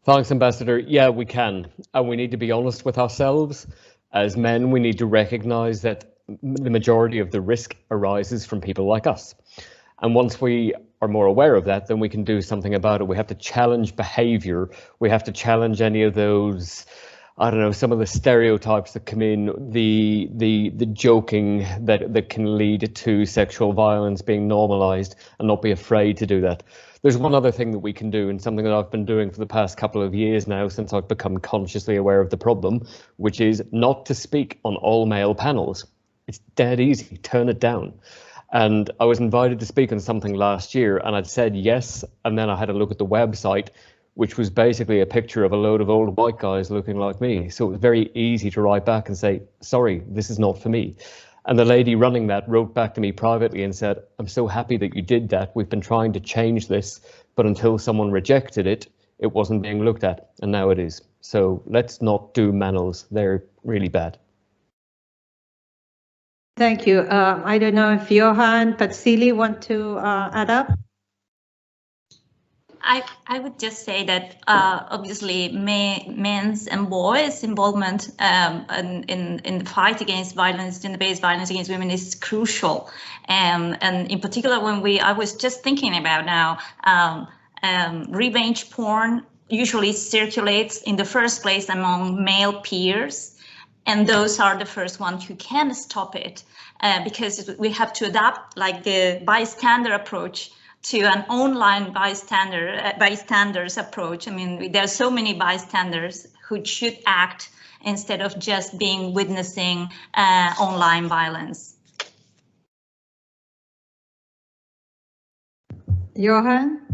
S10: Thanks, Ambassador. Yeah, we can. And we need to be honest with ourselves. As men, we need to recognize that the majority of the risk arises from people like us. And once we are more aware of that, then we can do something about it. We have to challenge behavior. We have to challenge any of those, some of the stereotypes that come in, the joking that can lead to sexual violence being normalized, and not be afraid to do that. There's one other thing that we can do, and something that I've been doing for the past couple of years now since I've become consciously aware of the problem, which is not to speak on all male panels. It's dead easy, turn it down. And I was invited to speak on something last year, and I'd said yes, and then I had a look at the website, which was basically a picture of a load of old white guys looking like me. So it was very easy to write back and say, sorry, this is not for me. And the lady running that wrote back to me privately and said, I'm so happy that you did that. We've been trying to change this, but until someone rejected it, it wasn't being looked at, and now it is. So let's not do manels. They're really bad.
S3: Thank you. I don't know if Johan, Patsili want to add up?
S11: I would just say that obviously men's and boys' involvement in the fight against violence, gender-based violence against women is crucial. And in particular, I was just thinking about now, revenge porn usually circulates in the first place among male peers. And those are the first ones who can stop it, because we have to adapt like the bystander approach to an online bystanders approach. I mean, there are so many bystanders who should act instead of just being witnessing online violence.
S3: Johan?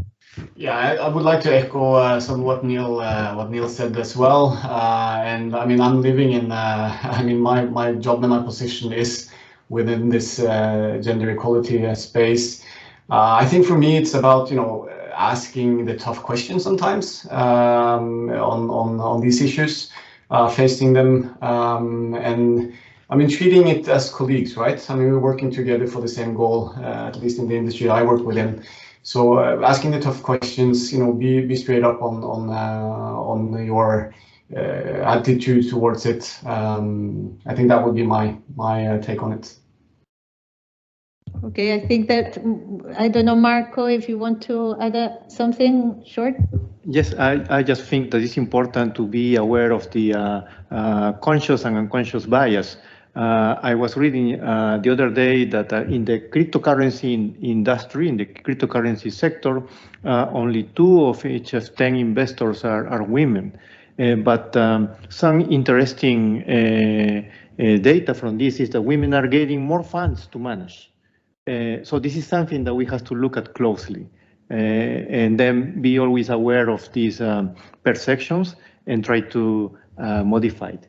S9: Yeah, I would like to echo some of what Neil said as well. And I mean, I'm living in, my job and my position is within this gender equality space. I think for me, it's about, asking the tough questions sometimes on these issues, facing them, and I mean, treating it as colleagues, right? I mean, we're working together for the same goal, at least in the industry I work within. So asking the tough questions, be straight up on your attitude towards it. I think that would be my take on it.
S3: Okay, I think that, I don't know, Marco, if you want to add something short?
S8: Yes, I just think that it's important to be aware of the conscious and unconscious bias. I was reading the other day that in the cryptocurrency industry, in the cryptocurrency sector, only 2 of each of 10 investors are women. But some interesting data from this is that women are getting more funds to manage. So this is something that we have to look at closely. and then be always aware of these perceptions and try to modify it.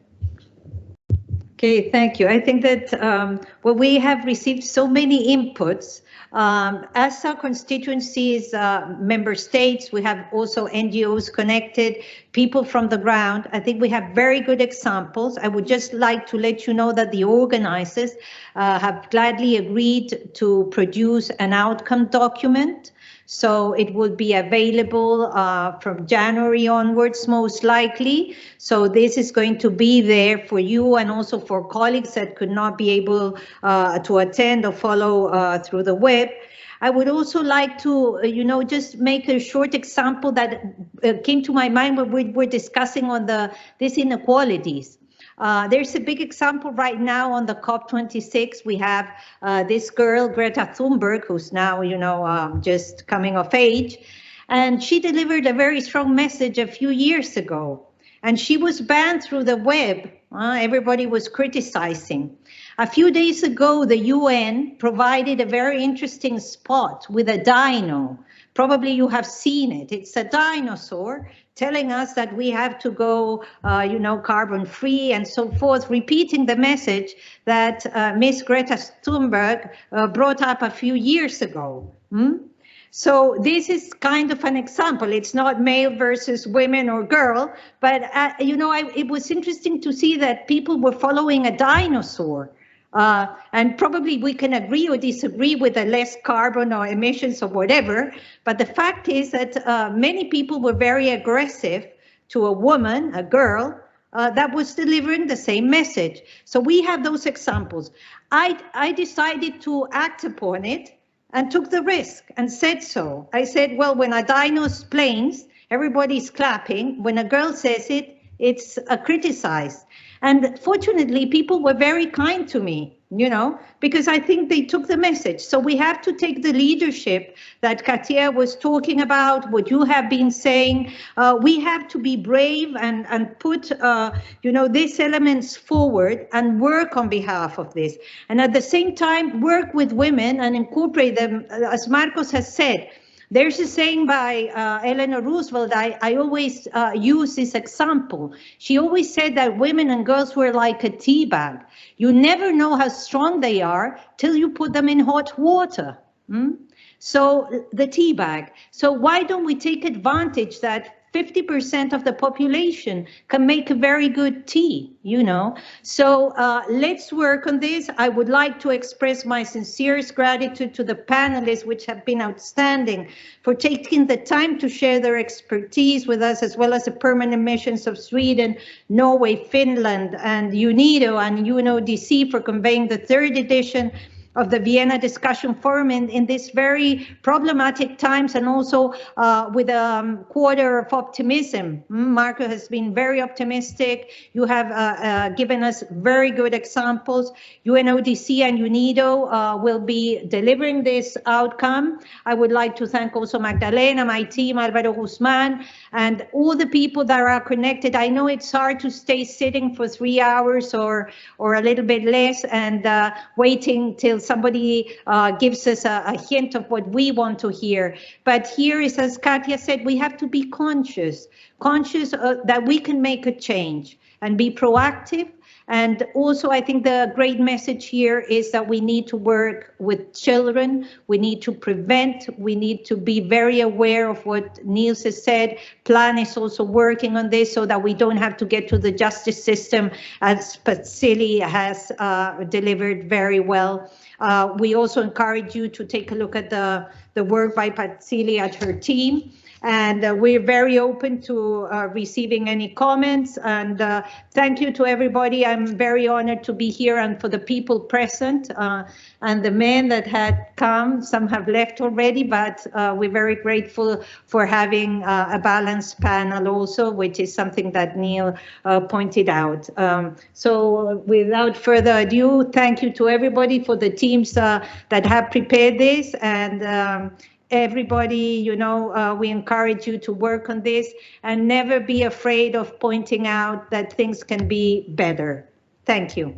S3: Okay, thank you. I think that we have received so many inputs. As our constituencies, member states, we have also NGOs connected, people from the ground. I think we have very good examples. I would just like to let you know that the organizers have gladly agreed to produce an outcome document. So it will be available from January onwards, most likely. So this is going to be there for you and also for colleagues that could not be able to attend or follow through the web. I would also like to, just make a short example that came to my mind when we were discussing on these inequalities. There's a big example right now on the COP26. We have this girl, Greta Thunberg, who's now, just coming of age. And she delivered a very strong message a few years ago. And she was banned through the web. Everybody was criticizing. A few days ago, the UN provided a very interesting spot with a dino. Probably you have seen it. It's a dinosaur telling us that we have to go, carbon free and so forth, repeating the message that Miss Greta Thunberg brought up a few years ago. So this is kind of an example. It's not male versus women or girl, but it was interesting to see that people were following a dinosaur. And probably we can agree or disagree with the less carbon or emissions or whatever, but the fact is that many people were very aggressive to a woman, a girl, that was delivering the same message. So we have those examples. I decided to act upon it and took the risk and said so. I said, well, when a dino explains, everybody's clapping. When a girl says it, it's criticized. And fortunately, people were very kind to me, because I think they took the message. So we have to take the leadership that Katia was talking about, what you have been saying. We have to be brave and put, these elements forward and work on behalf of this. And at the same time, work with women and incorporate them, as Marcos has said. There's a saying by Eleanor Roosevelt, I always use this example. She always said that women and girls were like a tea bag. You never know how strong they are till you put them in hot water. So the tea bag. So why don't we take advantage that 50% of the population can make a very good tea, So let's work on this. I would like to express my sincerest gratitude to the panelists, which have been outstanding, for taking the time to share their expertise with us, as well as the permanent missions of Sweden, Norway, Finland, and UNIDO and UNODC for conveying the 3rd edition of the Vienna Discussion Forum in this very problematic times, and also with a quarter of optimism. Marco has been very optimistic. You have given us very good examples. UNODC and UNIDO will be delivering this outcome. I would like to thank also Magdalena, my team, Alvaro Guzman, and all the people that are connected. I know it's hard to stay sitting for 3 hours or a little bit less and waiting till somebody gives us a hint of what we want to hear. But here is, as Katia said, we have to be conscious that we can make a change and be proactive. And also, I think the great message here is that we need to work with children. We need to prevent. We need to be very aware of what Niels has said. Plan is also working on this so that we don't have to get to the justice system, as Patsili has delivered very well. We also encourage you to take a look at the work by Patsili and her team. And we're very open to receiving any comments. And thank you to everybody. I'm very honored to be here, and for the people present and the men that had come. Some have left already, but we're very grateful for having a balanced panel also, which is something that Neil pointed out. So without further ado, thank you to everybody, for the teams that have prepared this. And everybody, we encourage you to work on this and never be afraid of pointing out that things can be better. Thank you.